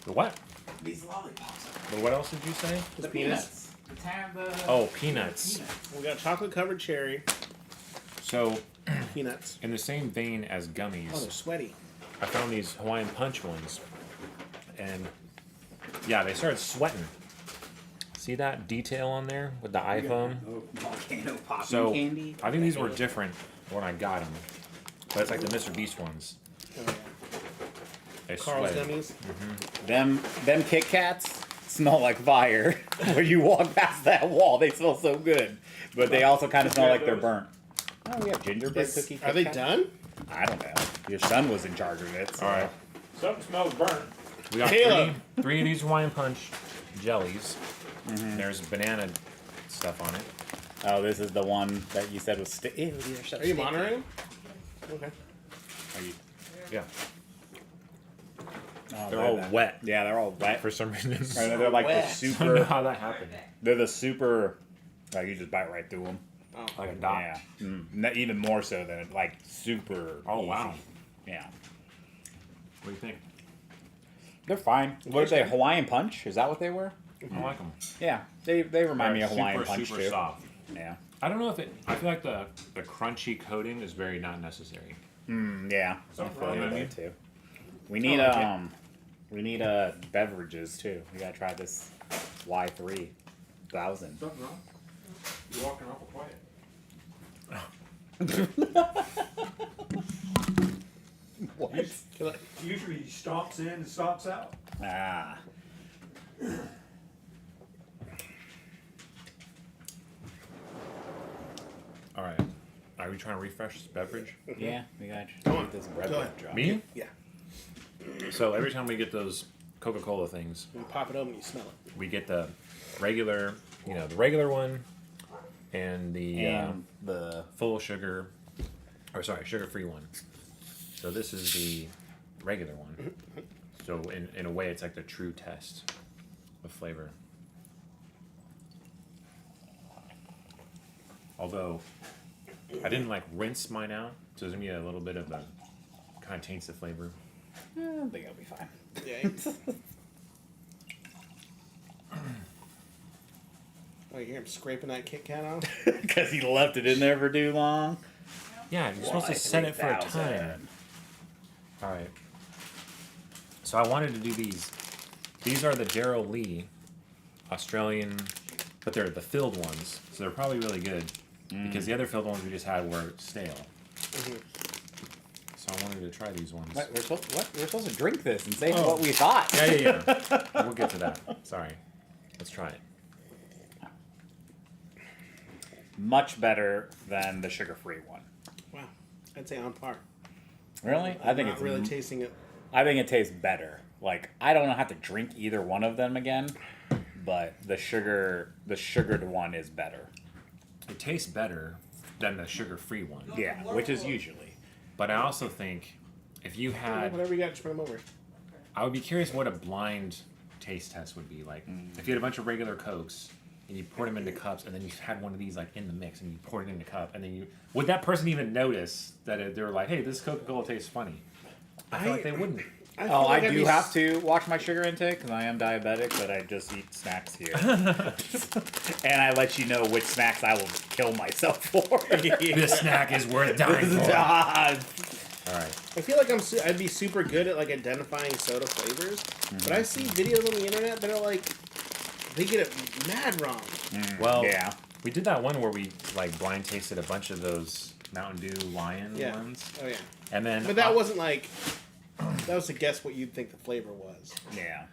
The what? These lollipops. The what else did you say? The peanuts. peanuts. Oh, peanuts. We got chocolate covered cherry So, peanuts. in the same vein as Oh, they're gummies, sweaty. I found these Hawaiian Punch ones, and yeah, they started sweating. See that detail on there with the iPhone? Volcano popping So, candy. I think these were different when I got them, but it's like the Mr. Beast ones. Oh, yeah. They Carl's sweat. gummies. Them Kit Kats smell like fire. When you walk past that wall, they smell so good, but they also kind of smell like they're burnt. Oh, we have gingerbread cookie. Are they Kit Kats? done? I don't know. Your son was in charge of it. So. All right, Something smells burnt. we got Caleb. three of these Hawaiian Punch jellies. There's banana stuff on it. Oh, this is the one that you said was. Ew, these are so Are you sticky. monitoring? Okay. Are you? Yeah, Oh, they're all wet Yeah, they're all wet. for some reason. Or they're like the Wet. I don't know super. how that happened. They're the super. Like you just bite right through them. Oh. Like a dot. Yeah. Even more so than like super. Oh, easy. wow. Yeah. What do you think? They're fine. What are they? Hawaiian Punch? Is that what they were? I like them. Yeah. They remind me of Hawaiian Punch super too. soft. Yeah. I don't know if it. I feel like the crunchy coating is very not necessary. Yeah. Something I feel wrong you with there it. too. We need like it. we need beverages too. We gotta try this Y3000. Something wrong? You're walking awful quiet. What? Usually he stomps in and stomps out. Ah. All right. Are we trying to refresh this beverage? Yeah, we gotta Go try on. this bread Go ahead. drop. Me? Yeah. So every time we get those Coca-Cola things, You pop it open, you smell it. we get the regular, the regular one, and the And the full sugar, or sorry, sugar-free one. So this is the regular one. So in a way, it's like the true test of flavor. Although I didn't like rinse mine out, so there's gonna be a little bit of a kind of taints the flavor. I think it'll be fine. Yeah. Oh, you hear him scraping that Kit Kat off? Because he left it in there for too long. Yeah, you're supposed to set it for a time. All right. So I wanted to do these. These are the Gerald Lee Australian, but they're the filled ones, so they're probably really good because the other filled ones we just had were stale. So I wanted to try these ones. What? We're supposed to drink this and say Oh. what we thought. Yeah. We'll get to that. Sorry. Let's try it. Much better than the sugar-free one. Wow. I'd say on par. Really? I think Not it's really tasting it. I think it tastes better. Like I don't have to drink either one of them again, but the sugared one is better. It tastes better, than the sugar-free one. Yeah, which is usually. But I also think if you had, Whatever you got, just bring them over. I would be curious what a blind taste test would be like. If you had a bunch of regular Cokes and you poured them into cups, and then you had one of these like in the mix, and you poured it in the cup, and then you would that person even notice that they were like, "Hey, this Coca-Cola tastes funny"? I feel like they wouldn't. feel Oh, like I I'd do be have to watch my sugar intake because I am diabetic, but I just eat snacks here. And I let you know which snacks I will kill myself for. This snack is worth dying for. All right. I feel like I'd be super good at like identifying soda flavors, but I see videos on the internet that are like they get it mad wrong. Well, Yeah. we did that one where we like blind tasted a bunch of those Mountain Dew Lion Yeah. ones, Oh yeah. and then But that wasn't like that was to guess what you'd think the flavor was. Yeah.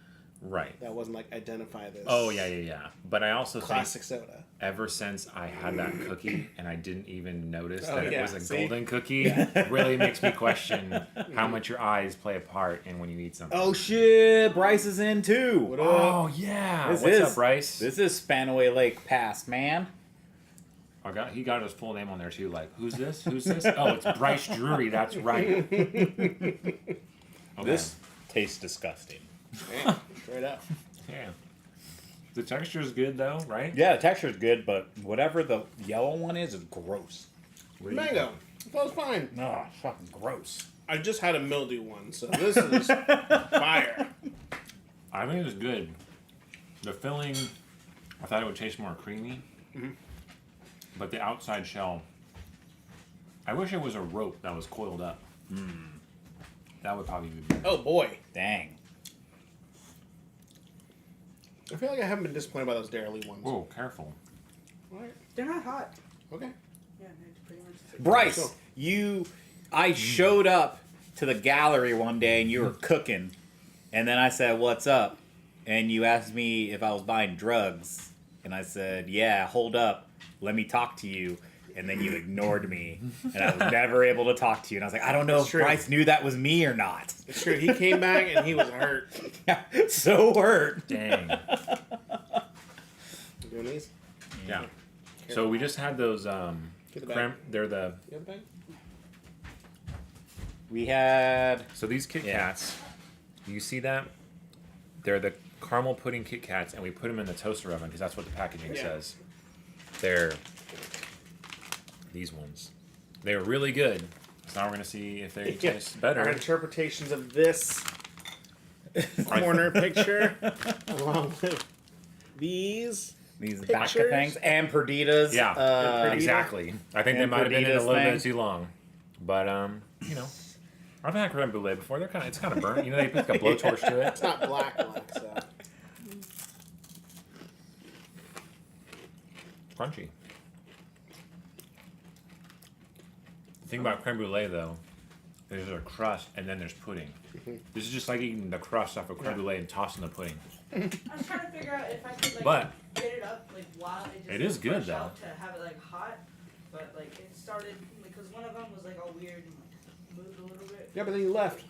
right. That wasn't like identify this. Oh yeah. But I also Classic think soda. ever since I had that cookie and I didn't even notice Oh, that it yeah, was a see? golden cookie, it really makes me question how much your eyes play a part in when you eat something. Oh shit! Bryce is in too. What up? Oh, yeah. This What's is- up, Bryce? This is Spanaway Lake Pass, man. He got his full name on there too. Like, who's this? Who's this? Oh, it's Bryce Drury. That's right. Okay. This tastes disgusting. Man, straight up. Yeah. The texture is good though, right? Yeah, the texture is good, but whatever the yellow one is gross. Mango. That was fine. No, it's fucking gross. I just had a mildew one, so this is fire. I think it's good. The filling, I thought it would taste more creamy. But the outside shell, I wish it was a rope that was coiled up. That would probably be better. Oh boy. Dang. I feel like I haven't been disappointed by those Dairy Lee ones. Oh, careful. Alright. They're not hot. Okay. Yeah, they're pretty much. Bryce, So- I showed up to the gallery one day and you were cooking. And then I said, "What's up?" And you asked me if I was buying drugs. And I said, "Yeah, hold up. Let me talk to you." And then you ignored me. And I was never able to talk to you. And I was like, I don't know That's if true. Bryce knew that was me or not. It's true. He came back and he was hurt. So hurt. Dang. You doing these? Yeah. So we just had those Get the bag. they're the You got the bag? We had... so these Kit Yeah. Kats, you see that? They're the caramel pudding Kit Kats, and we put them in the toaster oven because that's what the packaging Yeah. says. They're these ones. They were really good. So now we're gonna see if they taste Our better. interpretations of this corner picture, along with these. These Pictures? Baca things and Perditas. Yeah, Perdita. exactly. I think they and might have been in a Perditas little thing. bit too long, but you know, I've had creme brulee before. It's kind of burnt. You know, they put like a blowtorch to it. It's not black, so. Crunchy. The thing about creme brulee, though, there's a crust and then there's pudding. This is just like eating the crust off of creme brulee and tossing the pudding. I was trying to figure out if I could like But- get it up like while it just It is good, fresh out though. to have it like hot, but like it started because one of them was like all weird and like moved a little bit. Yeah, but then you left.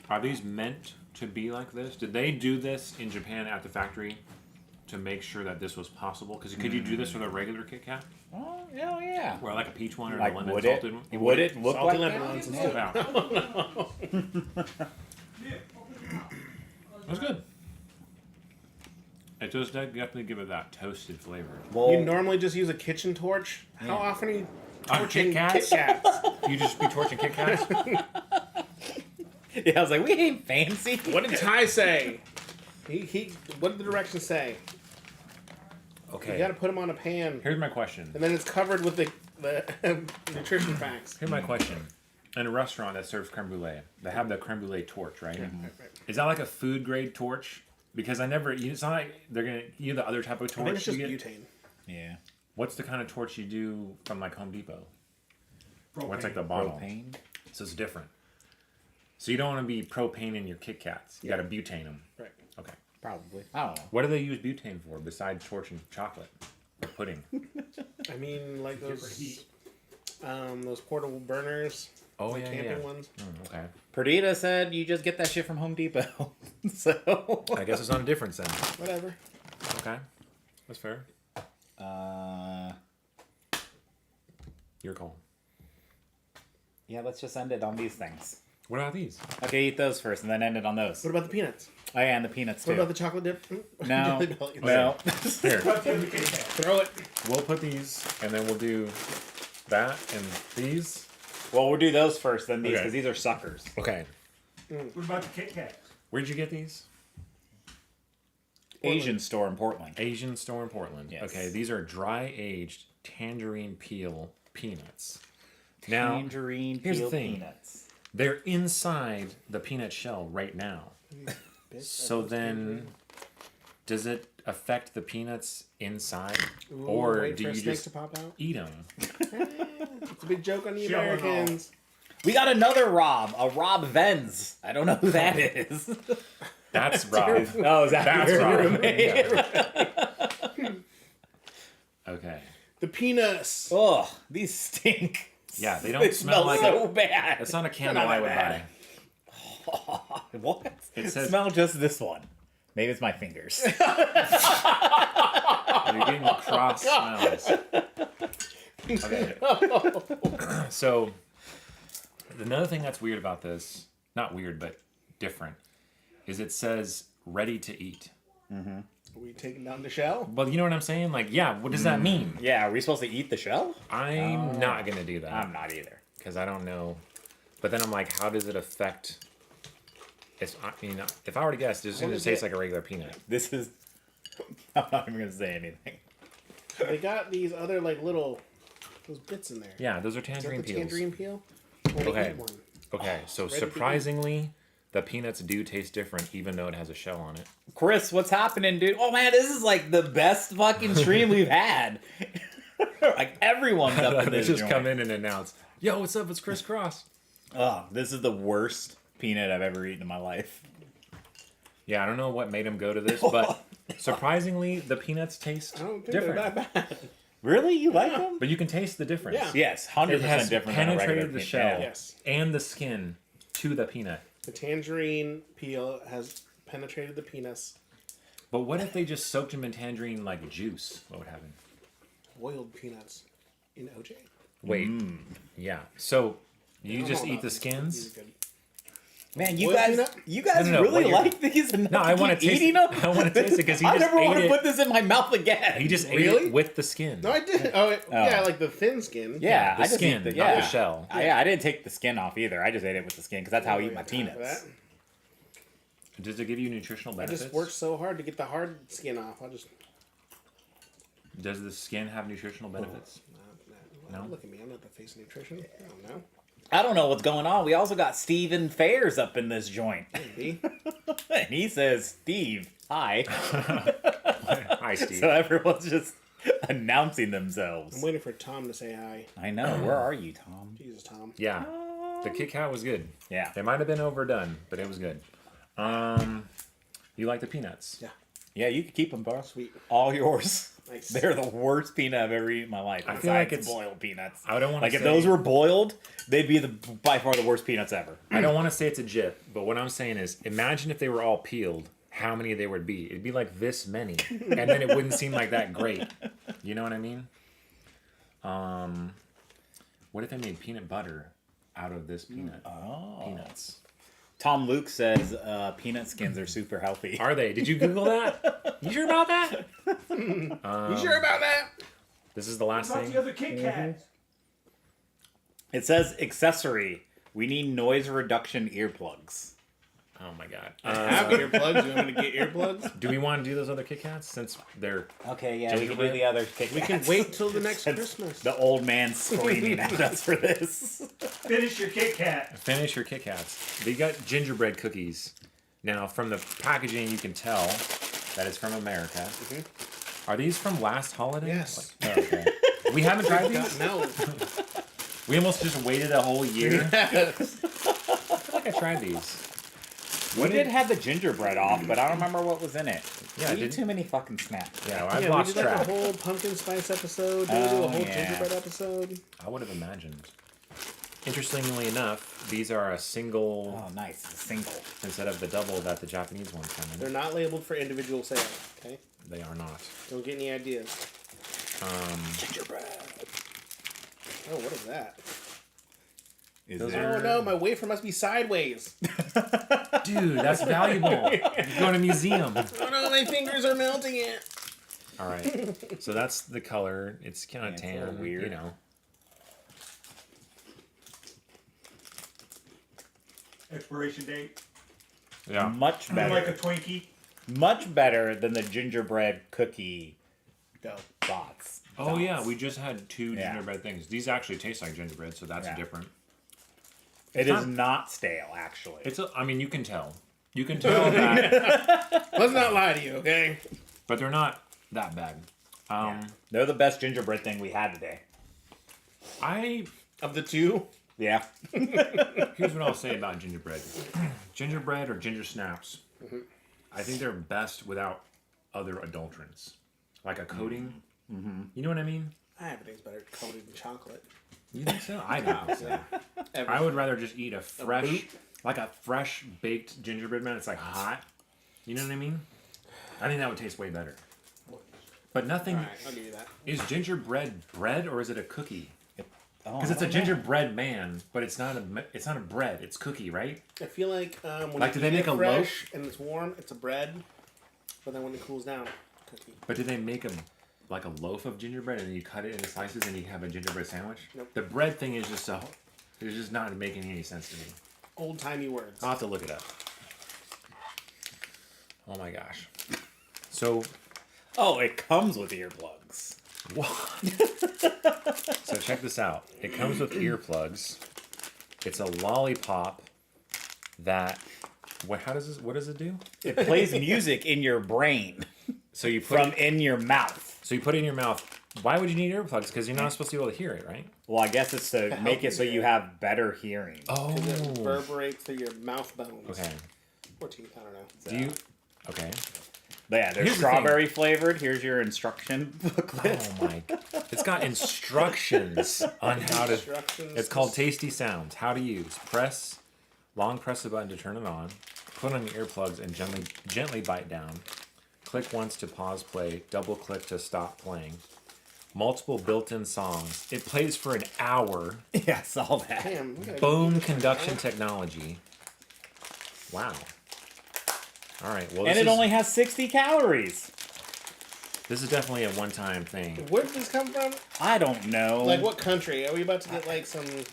Are these meant to be like this? Did they do this in Japan at the factory to make sure that this was possible? Because could you do this with a regular Kit Kat? Oh, hell yeah. Or like a peach one or Like, a lemon would it? salted one? Would it look Salty like lemon that? ones and Oh, stuff. wow. It was good. It does definitely give it that toasted flavor. Well, You normally just use a kitchen torch. How often are you On torching Kit Kats? Kit Kats? You just be torching Kit Kats? yeah, I was like, we ain't fancy. What did Ty say? He. What did the directions say? Okay. You got to put them on a pan, Here's my question. and then it's covered with the nutrition facts. Here's my question. In a restaurant that serves creme brulee, they have the creme brulee torch, right? Right. Is that like a food grade torch? Because it's not like they're gonna use the other type of I think torch. it's just you get. butane. Yeah. What's the kind of torch you do from like Home Depot? What's like the bottle? Propane. So it's different. So you don't want to be propane in your Kit Kats. You got to butane them. Right. Okay. Probably. I don't know. What do they use butane for besides torching chocolate or pudding? I mean, like those portable burners. Oh, like yeah, camping yeah. ones. Okay. Perdita said you just get that shit from Home Depot. So. I guess it's on a different then. Whatever. Okay. That's fair. Your call. Yeah, let's just end it on these things. What about these? Okay, eat those first, and then end it on those. What about the peanuts? Oh, yeah, and the peanuts What too. about the chocolate dip? No, Jelly bellies. no. Here, What's in the Kit Kat? Throw it. we'll put these, and then we'll do that and these. Well, we'll do those first, then these, Okay. because these are suckers. Okay. What about the Kit Kat? Where'd you get these? Asian store in Portland. Asian store in Portland. Yes. Okay, these are dry aged tangerine peel peanuts. Now, Tangerine here's the peel thing. peanuts. they're inside the peanut shell right now. So then, does it affect the peanuts inside, Ooh, or wait do for a you snake just to pop out? eat them? It's a big joke on the Shell and all. Americans. We got another Rob, a Rob Venz. I don't know who that is. That's Rob. Oh, is that That's your Rob. roommate? Yeah. Okay. The peanuts. Oh, these stink. Yeah, they don't They smell like so a. bad. That's not a candle Not I would bad. buy. What? It says- Smell just this one. Maybe it's my fingers. You're getting cross smells. Okay. So, another thing that's weird about this, not weird, but different, is it says ready to eat. Are we taking down the shell? Well, you know what I'm saying? Like, yeah, what does that mean? Yeah, are we supposed to eat the shell? I'm not going to do that. I'm not either. Because I don't know. But then I'm like, how does it affect. If I were to guess, it's going to is taste it? like a regular peanut. This is. I'm not even gonna say anything. They got these other like little those bits in there. Yeah, those are Is that tangerine the peels. tangerine peel? Only Okay. eat one. Okay, so Ready to eat. surprisingly, the peanuts do taste different, even though it has a shell on it. Chris, what's happening, dude? Oh man, this is like the best fucking stream we've had. Like everyone's up to They this just joint. come in and announce, "Yo, what's up? It's Chris Cross." Oh, this is the worst peanut I've ever eaten in my life. Yeah, I don't know what made him go to this, but surprisingly, the peanuts taste I don't think different. they're that bad. Really, you like them? But you can taste the difference. Yeah. Yes, It 100% has different than a regular penetrated the peanut. shell Yeah. Yes. and the skin to the peanut. The tangerine peel has penetrated the penis. But what if they just soaked them in tangerine like juice? What would happen? Boiled peanuts in OJ. Wait, yeah. So I you don't just know eat about the these. skins? These are good. Man, you Boiled guys, peanut? you guys No, what really you're- like these and No, I want to keep taste eating them. I want to taste it because he I just never want ate to it. put this in my mouth again. He just ate Really? it with the skin. No, I did. Oh, yeah, like the thin skin. Yeah, the I just skin, eat the, not yeah. the shell. I didn't take the skin off either. I just ate it with the skin because that's how I eat my Half of peanuts. that. Does it give you nutritional I benefits? just worked so hard to get the hard skin off. I just Does the skin have nutritional benefits? No? Look at me. I'm not the face of nutrition. I don't know. I don't know what's going on. We also got Steven Fairs up in this joint. Maybe. And he says, Steve, hi. Hi, Steve. So everyone's just announcing I'm themselves. waiting for Tom to say hi. I know. Where are you, Tom? Jesus, Tom. Yeah, the Kit Kat was good. Yeah. It might have been overdone, but it was good. You like the peanuts? Yeah. Yeah, you can keep them, boss. Sweet. All yours. Nice. They're the worst peanut I've ever eaten in my life. I feel like besides it's- boiled peanuts. I don't want Like to if those were boiled, they'd be by far the worst peanuts ever. I don't want to say it's a jip, but what I'm saying is, imagine if they were all peeled. How many there would be? It'd be like this many, and then it wouldn't seem like that great. You know what I mean? What if they made peanut butter out of this peanut? Peanuts. Tom Luke says peanut skins are super healthy. Are they? Did you Google that? You sure about that? You sure about that? This is the What last about thing. the other Kit Kats? It says accessory. We need noise reduction earplugs. Oh my god. Have earplugs. You want me to get earplugs? Do we want to do those other Kit Kats since they're? Okay, yeah, we can do Gingerbread? the other Kit We can Kats. wait till the next That's Christmas. The old man screaming at us for this. Finish your Kit Kat. Finish your Kit Kats. They got gingerbread cookies. Now, from the packaging, you can tell that it's from America. Are these from last holiday? Yes. Oh, okay. We haven't tried these. No. We almost just waited a whole year. Yeah. I feel like I tried these. We did have the gingerbread off, but I don't remember what was in it. Yeah, we I eat did. too many fucking snacks. Yeah, well, I've Yeah, we lost did like track. a whole pumpkin spice episode. Did we do Oh, a whole yeah. gingerbread episode? I would have imagined. Interestingly enough, these are a single Oh, nice. It's a single. instead of the double that the Japanese ones come in. They're not labeled for individual sale. Okay. They are not. Don't get any ideas. Gingerbread. Oh, what is that? Is Those there? Oh no, my wafer must be sideways. Dude, that's valuable. You go in a museum. Oh no, my fingers are melting it. All right. So that's the color. It's kind of Yeah, it's a little tan. weird. You know. Expiration date. Yeah. Much better. Like a Twinkie. Much better than the gingerbread cookie Go. dots. Oh yeah, we just had 2 Yeah. gingerbread things. These actually taste like gingerbread, so that's Yeah. different. It It's is not stale, actually. It's I mean, you can tell. You can tell that, Let's not lie to you, okay? but they're not that bad. They're the best gingerbread thing we had today. I Of the two, Yeah. Here's what I'll say about gingerbread. Gingerbread or ginger snaps, I think they're best without other adulterants. Like a coating. Mm-hmm. You know what I mean? everything's better coated in chocolate. You think so? I don't think so. I Everything. would rather just eat a fresh, boot? like a fresh baked gingerbread man. It's like hot. You know what I mean? I think that would taste way better. But nothing. All right, I'll give you that. Is gingerbread bread or is it a cookie? Because Oh, it's a gingerbread man, but it's not a bread. It's cookie, right? I feel like when Like, you do they eat make it a fresh loaf? and it's warm, it's a bread, but then when it cools down, cookie. But do they make a loaf of gingerbread and then you cut it into slices and you have a gingerbread sandwich? Nope. The bread thing is just it's just not making any sense to me. Old timey words. I'll have to look it up. Oh my gosh. So Oh, it comes with earplugs. So check this out. It comes with earplugs. It's a lollipop that what does it do? It plays music in your brain So you put from in your mouth. it in your mouth. Why would you need earplugs? Because you're not supposed to be able to hear it, right? Well, I guess it's to make it so you have better hearing. Oh. Because it reverberates through your mouth bones. Okay. Or teeth, I don't know. Do you okay. But yeah, they're Here's the strawberry flavored. Here's your instruction Oh booklet. my it's got instructions on how to Instructions. it's called Tasty Sounds. How to use. Long press the button to turn it on. Put on your earplugs and gently bite down. Click once to pause play. Double click to stop playing. Multiple built-in songs. It plays for an hour. Yeah, I saw that. Damn, we gotta- Bone conduction technology. Wow. All right. Well, And this it only has 60 calories. this is definitely a one-time thing. Where did this come from? I don't know. Like what country? Are we about to get like some? Is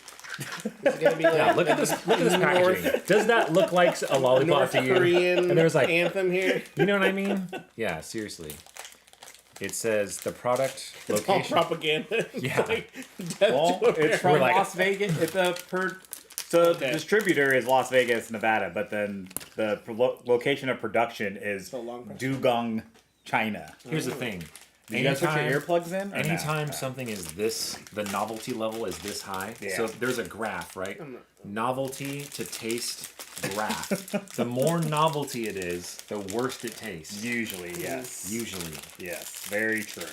it gonna be like Yeah, look at this packaging. Does that look like a lollipop North to you? Korean And there's like, anthem here? you know what I mean? Yeah, seriously. It says the product It's all location. propaganda. Yeah. Like, well, it's from We're like- Las Vegas. It's a so the distributor is Las Vegas, Nevada, but then the location of production is So long press. Dugong, China. Here's the thing. Do you guys put your earplugs in? or no? Anytime something is this, the novelty level is this high. Yeah. So there's a graph, right? Novelty to taste graph. The more novelty it is, the worse it tastes. Usually, yes. Usually. Yes, very true.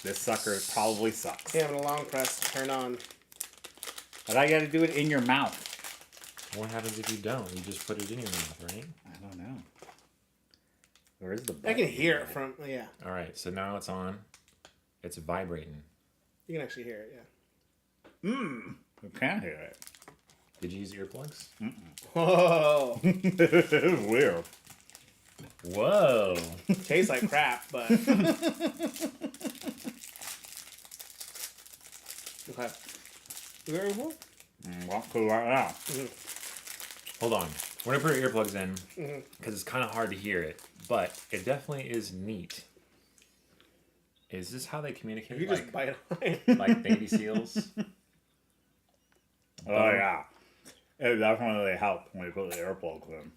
This sucker probably sucks. Having a long press to turn on. But I got to do it in your mouth. What happens if you don't? You just put it in your mouth, right? I don't know. Where is the? I can button? hear it from. Yeah, All right. So now it's on. It's vibrating. you can actually hear it. Yeah. You can hear it. Did you use earplugs? Whoa, Weird. Whoa. tastes like crap, but. Okay. Very well. Walk cool right now. Hold on. We're gonna put our earplugs in because it's kind of hard to hear it, but it definitely is neat. Is this how they communicate? You just bite on it. like baby seals? Oh yeah. It definitely helped when we put the earplugs in.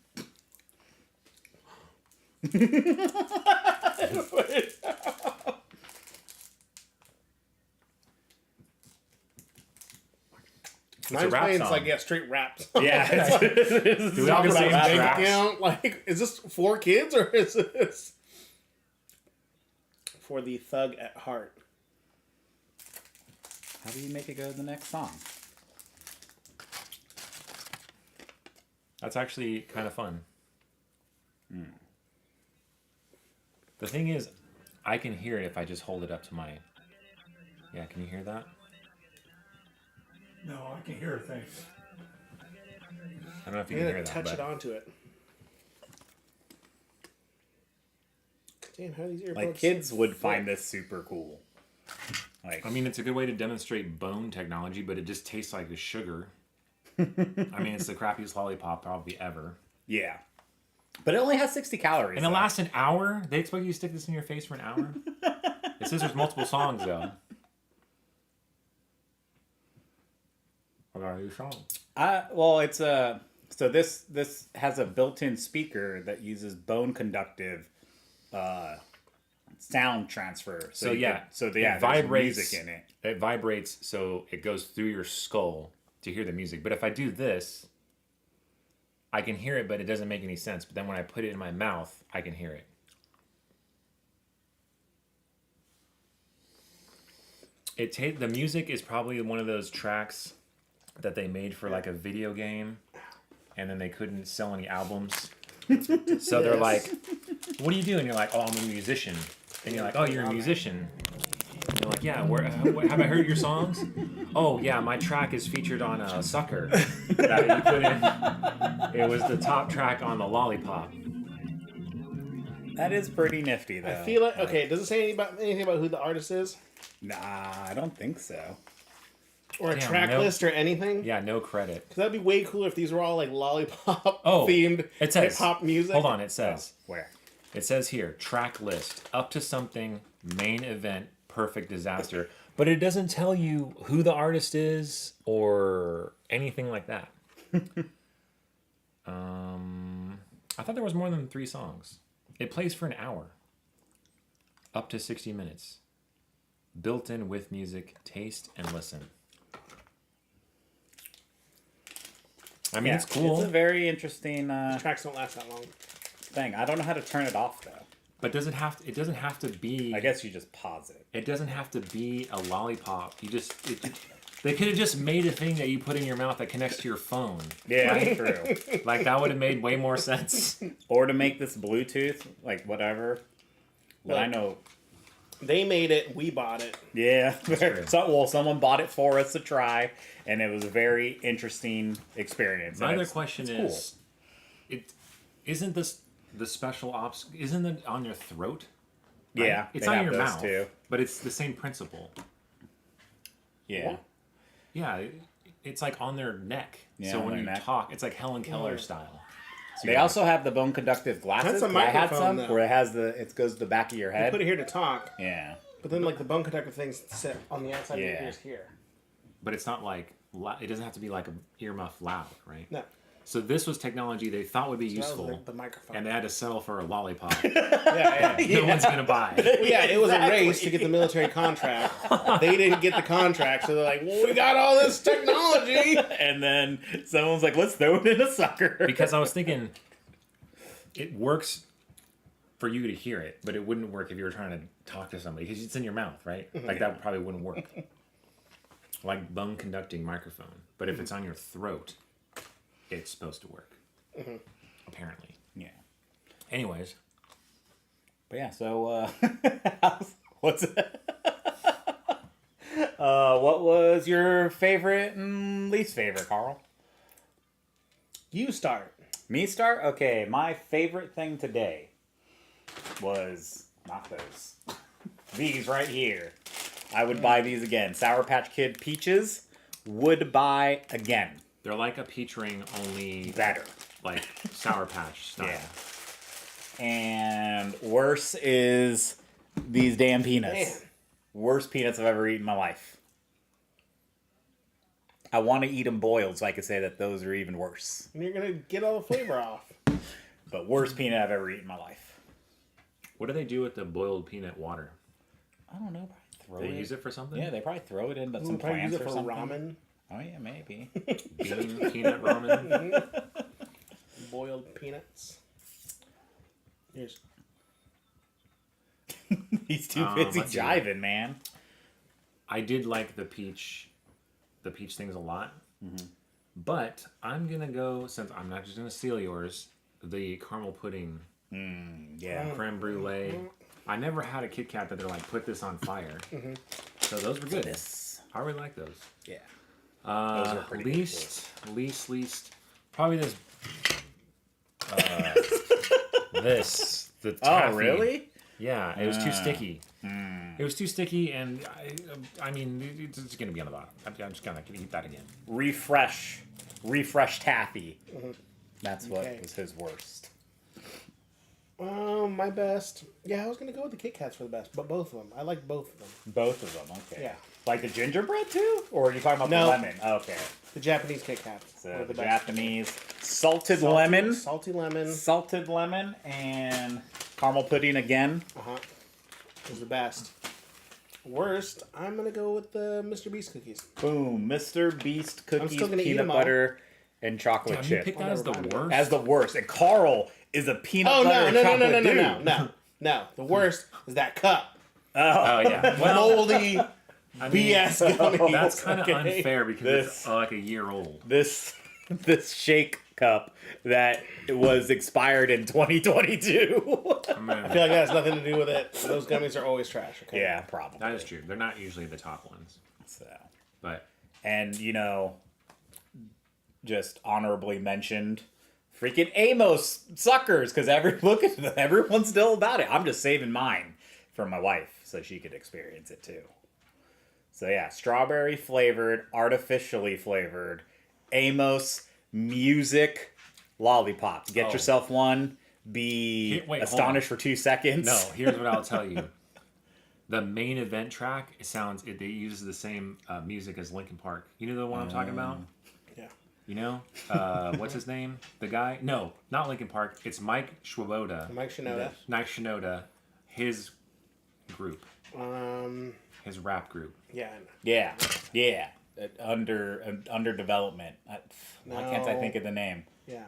Mine's rap playing song. like straight raps. Yeah. Do we all Talking get the about same bank tracks? account. Like, is this for kids or is this for the thug at heart? How do you make it go to the next song? That's actually kind of fun. The thing is, I can hear it if I just hold it up to my. Yeah, can you hear that? No, I can hear a thing. I don't know if you You can gotta hear that. touch it But onto it. Damn, how are these earbuds? Like kids would find this super cool. Like I mean, it's a good way to demonstrate bone technology, but it just tastes like the sugar. I mean, it's the crappiest lollipop probably ever. yeah, but it only has 60 calories. And it though. lasts an hour? They expect you to stick this in your face for an hour? It says there's multiple songs, though. What are these songs? Well, it's a so this has a built-in speaker that uses bone conductive sound transfer. So you yeah, could- so it there's vibrates music in it. It vibrates, so it goes through your skull to hear the music. But if I do this, I can hear it, but it doesn't make any sense. But then when I put it in my mouth, I can hear it. The music is probably one of those tracks that they made for like a video game, and then they couldn't sell any albums. So they're like, "What do you do?" And you're like, "Oh, I'm a musician." And you're like, "Oh, you're a musician." And you're like, "Yeah, have I heard your songs?" "Oh, yeah, my track is featured on a Sucker that you put in. It was the top track on the Lollipop." That is pretty nifty, though. I feel like okay. Does it say anything about who the artist is, Nah, I don't think so. or a Damn, track no. list, or anything? Yeah, no credit. Because that'd be way cooler if these were all like lollipop Oh, themed it says- hip hop music. Hold on, it says. Where? It says here, track list, up to something, main event, perfect disaster. But it doesn't tell you who the artist is or anything like that. I thought there was more than 3 songs. It plays for an hour. Up to 60 minutes. Built in with music, taste and listen. I mean, Yeah, it's cool. It's a very interesting Tracks don't last that long. thing. I don't know how to turn it off though. But it doesn't have to be. I guess you just pause it. It doesn't have to be a lollipop. They could have just made a thing that you put in your mouth that connects to your phone. Yeah, true. Like that would have made way more sense. Or to make this Bluetooth, like whatever. But I Like- know. They made it. We bought it. Yeah. true. Someone bought it for us to try, and it was a very interesting experience. My and other it's- question it's cool. is, isn't this the special ops? Isn't it on your throat? Right? Yeah, it's they on have your those mouth, too. but it's the same principle. Yeah. What? Yeah, it's like on their neck. Yeah, so on when their you neck. talk, it's like Helen Keller style. So They you're also have the bone conductive glasses. That's a 'cause I had microphone, some though. where it goes to the back of your I head. put it here to talk, Yeah. but then like the bone conductor things sit on the outside of Yeah. your ears here. but it's not like it doesn't have to be like an earmuff loud, right? No, So this was technology they thought would be that was useful, the microphone. and they had to settle for a lollipop. yeah, yeah. No one's gonna buy. Yeah, it was a race to get the military contract. They didn't get the contract, so they're like, "Well, we got all this technology." And then someone's like, let's throw it in a sucker. Because I was thinking, it works for you to hear it, but it wouldn't work if you were trying to talk to somebody because it's in your mouth, right? Like that probably wouldn't work. Like bone conducting microphone, but if it's on your throat, it's supposed to work. Apparently. Yeah. Anyways, But yeah, so what's what was your favorite and least favorite, Carl? You start. Me start? Okay, my favorite thing today was not those. These right here. I would buy these again. Sour Patch Kid Peaches. Would buy again. they're like a peach ring, only Better. like Sour Patch style. Yeah. And worse is these damn peanuts. Man. Worst peanuts I've ever eaten in my life. I want to eat them boiled so I could say that those are even worse. And you're gonna get all the flavor off. But worst peanut I've ever eaten in my life. What do they do with the boiled peanut water? I don't know. Probably throw They use it for something? Yeah, they probably throw it into some We'll probably use plants it or for something. ramen, Oh yeah, maybe. Bean peanut ramen. boiled peanuts. Here's He's too busy let's see. jiving, man. I did like the peach things a lot. But I'm gonna go, since I'm not just gonna steal yours, the caramel pudding, Yeah. creme brulee. I never had a Kit Kat that they're like, put this on fire. So those were good. This. I really like those. Yeah. Those are pretty good, Least. Probably this. The taffy. Oh, really? Yeah, it was too sticky. It was too sticky, and I mean, it's gonna be on the bottom. I'm just gonna eat that again. Refresh taffy. That's what Okay. was his worst. My best. Yeah, I was gonna go with the Kit Kats for the best, but both of them. I like both of them. Both of them, okay. Yeah. Like the gingerbread too? Or are you talking about No. the lemon? Okay. The Japanese Kit Kats. So were the best. Japanese salted lemon. Salty lemon. Salted lemon and caramel pudding again. Was the best. Worst, I'm gonna go with the Mr. Beast cookies. Boom. Mr. Beast cookies, still gonna eat peanut them all. butter, and chocolate Damn, you chip. picked that as the worst. As the worst. And Carl is a peanut Oh butter no, and no, no, chocolate no, no, dude. no, no, no. The worst is that cup. Oh yeah. Well, Moldy I mean, BS gummy. that's kind of Okay. unfair because This- it's like a year old. This shake cup that was expired in 2022. I feel like that has nothing to do with it. Those gummies are always trash. Okay. Yeah, probably. That is true. They're not usually the top ones, So, but and just honorably mentioned freaking Amos suckers because look at them, everyone's still about it. I'm just saving mine for my wife so she could experience it too. So yeah, strawberry flavored, artificially flavored Amos music lollipops. Get Oh. yourself one. Be Wait, hold astonished for 2 seconds. no. Here's what I'll tell you: the main event track it uses the same music as Linkin Park. You know the one I'm talking about? Yeah. You know, what's his name? The guy? No, not Linkin Park. It's Mike Shinoda. Mike Shinoda. Mike Shinoda. His group. His rap group. Yeah. Yeah. Under development. Why can't I No. think of the name? Yeah.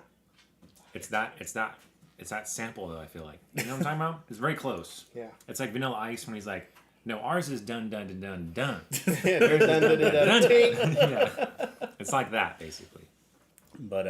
It's that sample though. I feel like you know what I'm talking about. It's very close. Yeah. It's like Vanilla Ice when he's like, "No, ours is done." Yeah. Dun, dun, dun, dun, ting. Yeah, it's like that basically. But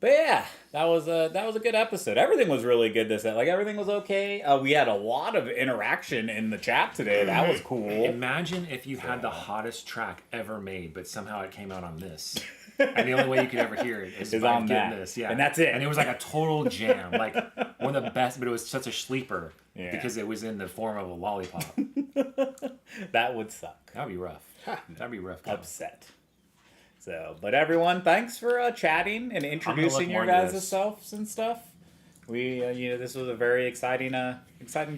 yeah, that was a good episode. Everything was really good everything was okay. We had a lot of interaction in the chat today. That was cool. Imagine if you had the hottest track ever made, but somehow it came out on this. And the only way you could ever hear it is by on getting that. this. Yeah. And that's it. And it was like a total jam. Like one of the best, but it was such a sleeper. Yeah. Because it was in the form of a lollipop. That would suck. That'd be rough. That'd be rough. Upset. So, but everyone, thanks for chatting and introducing your more into guys' this. selves and stuff. We, this was a very exciting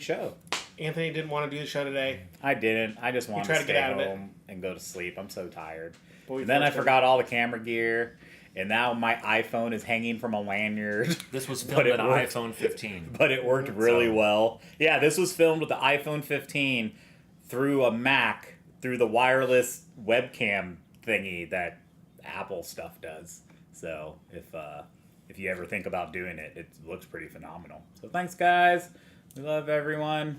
show. Anthony didn't want to do the show today. I didn't. I just wanted tried to to stay get out of it. home and go to sleep. I'm so tired. But we And then I forced him. forgot all the camera gear, and now my iPhone is hanging from a lanyard. This was But filmed it on worked. iPhone 15. But it worked really So- well. Yeah, this was filmed with the iPhone 15 through a Mac, through the wireless webcam thingy that Apple stuff does. So if you ever think about doing it, it looks pretty phenomenal. So thanks, guys. We love everyone.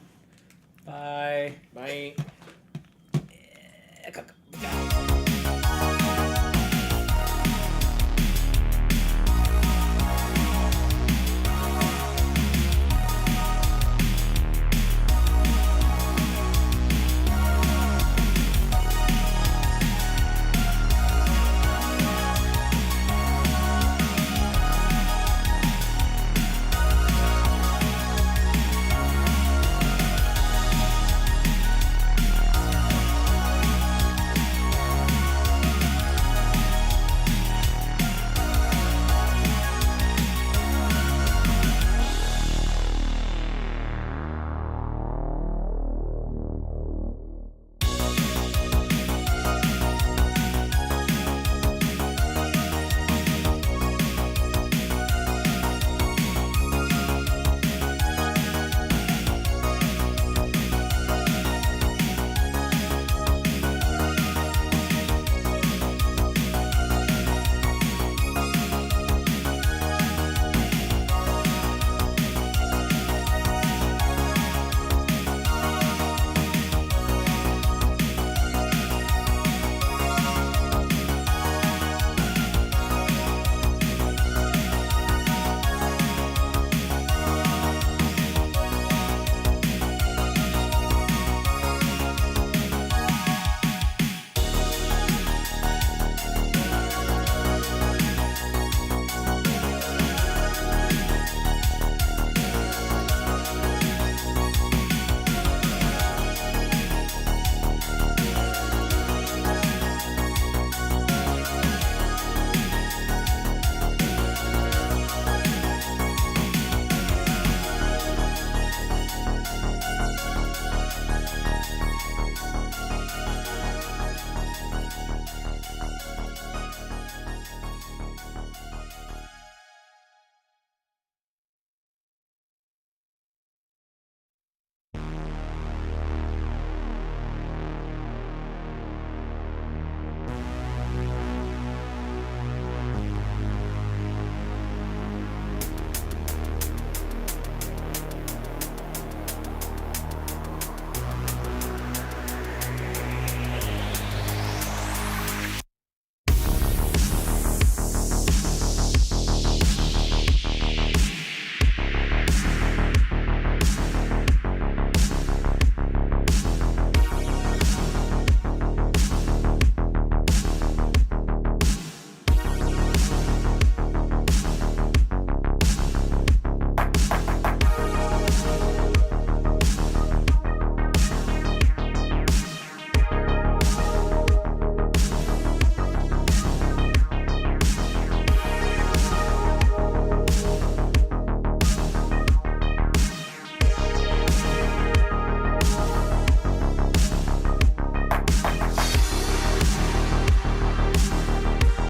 Bye. Bye.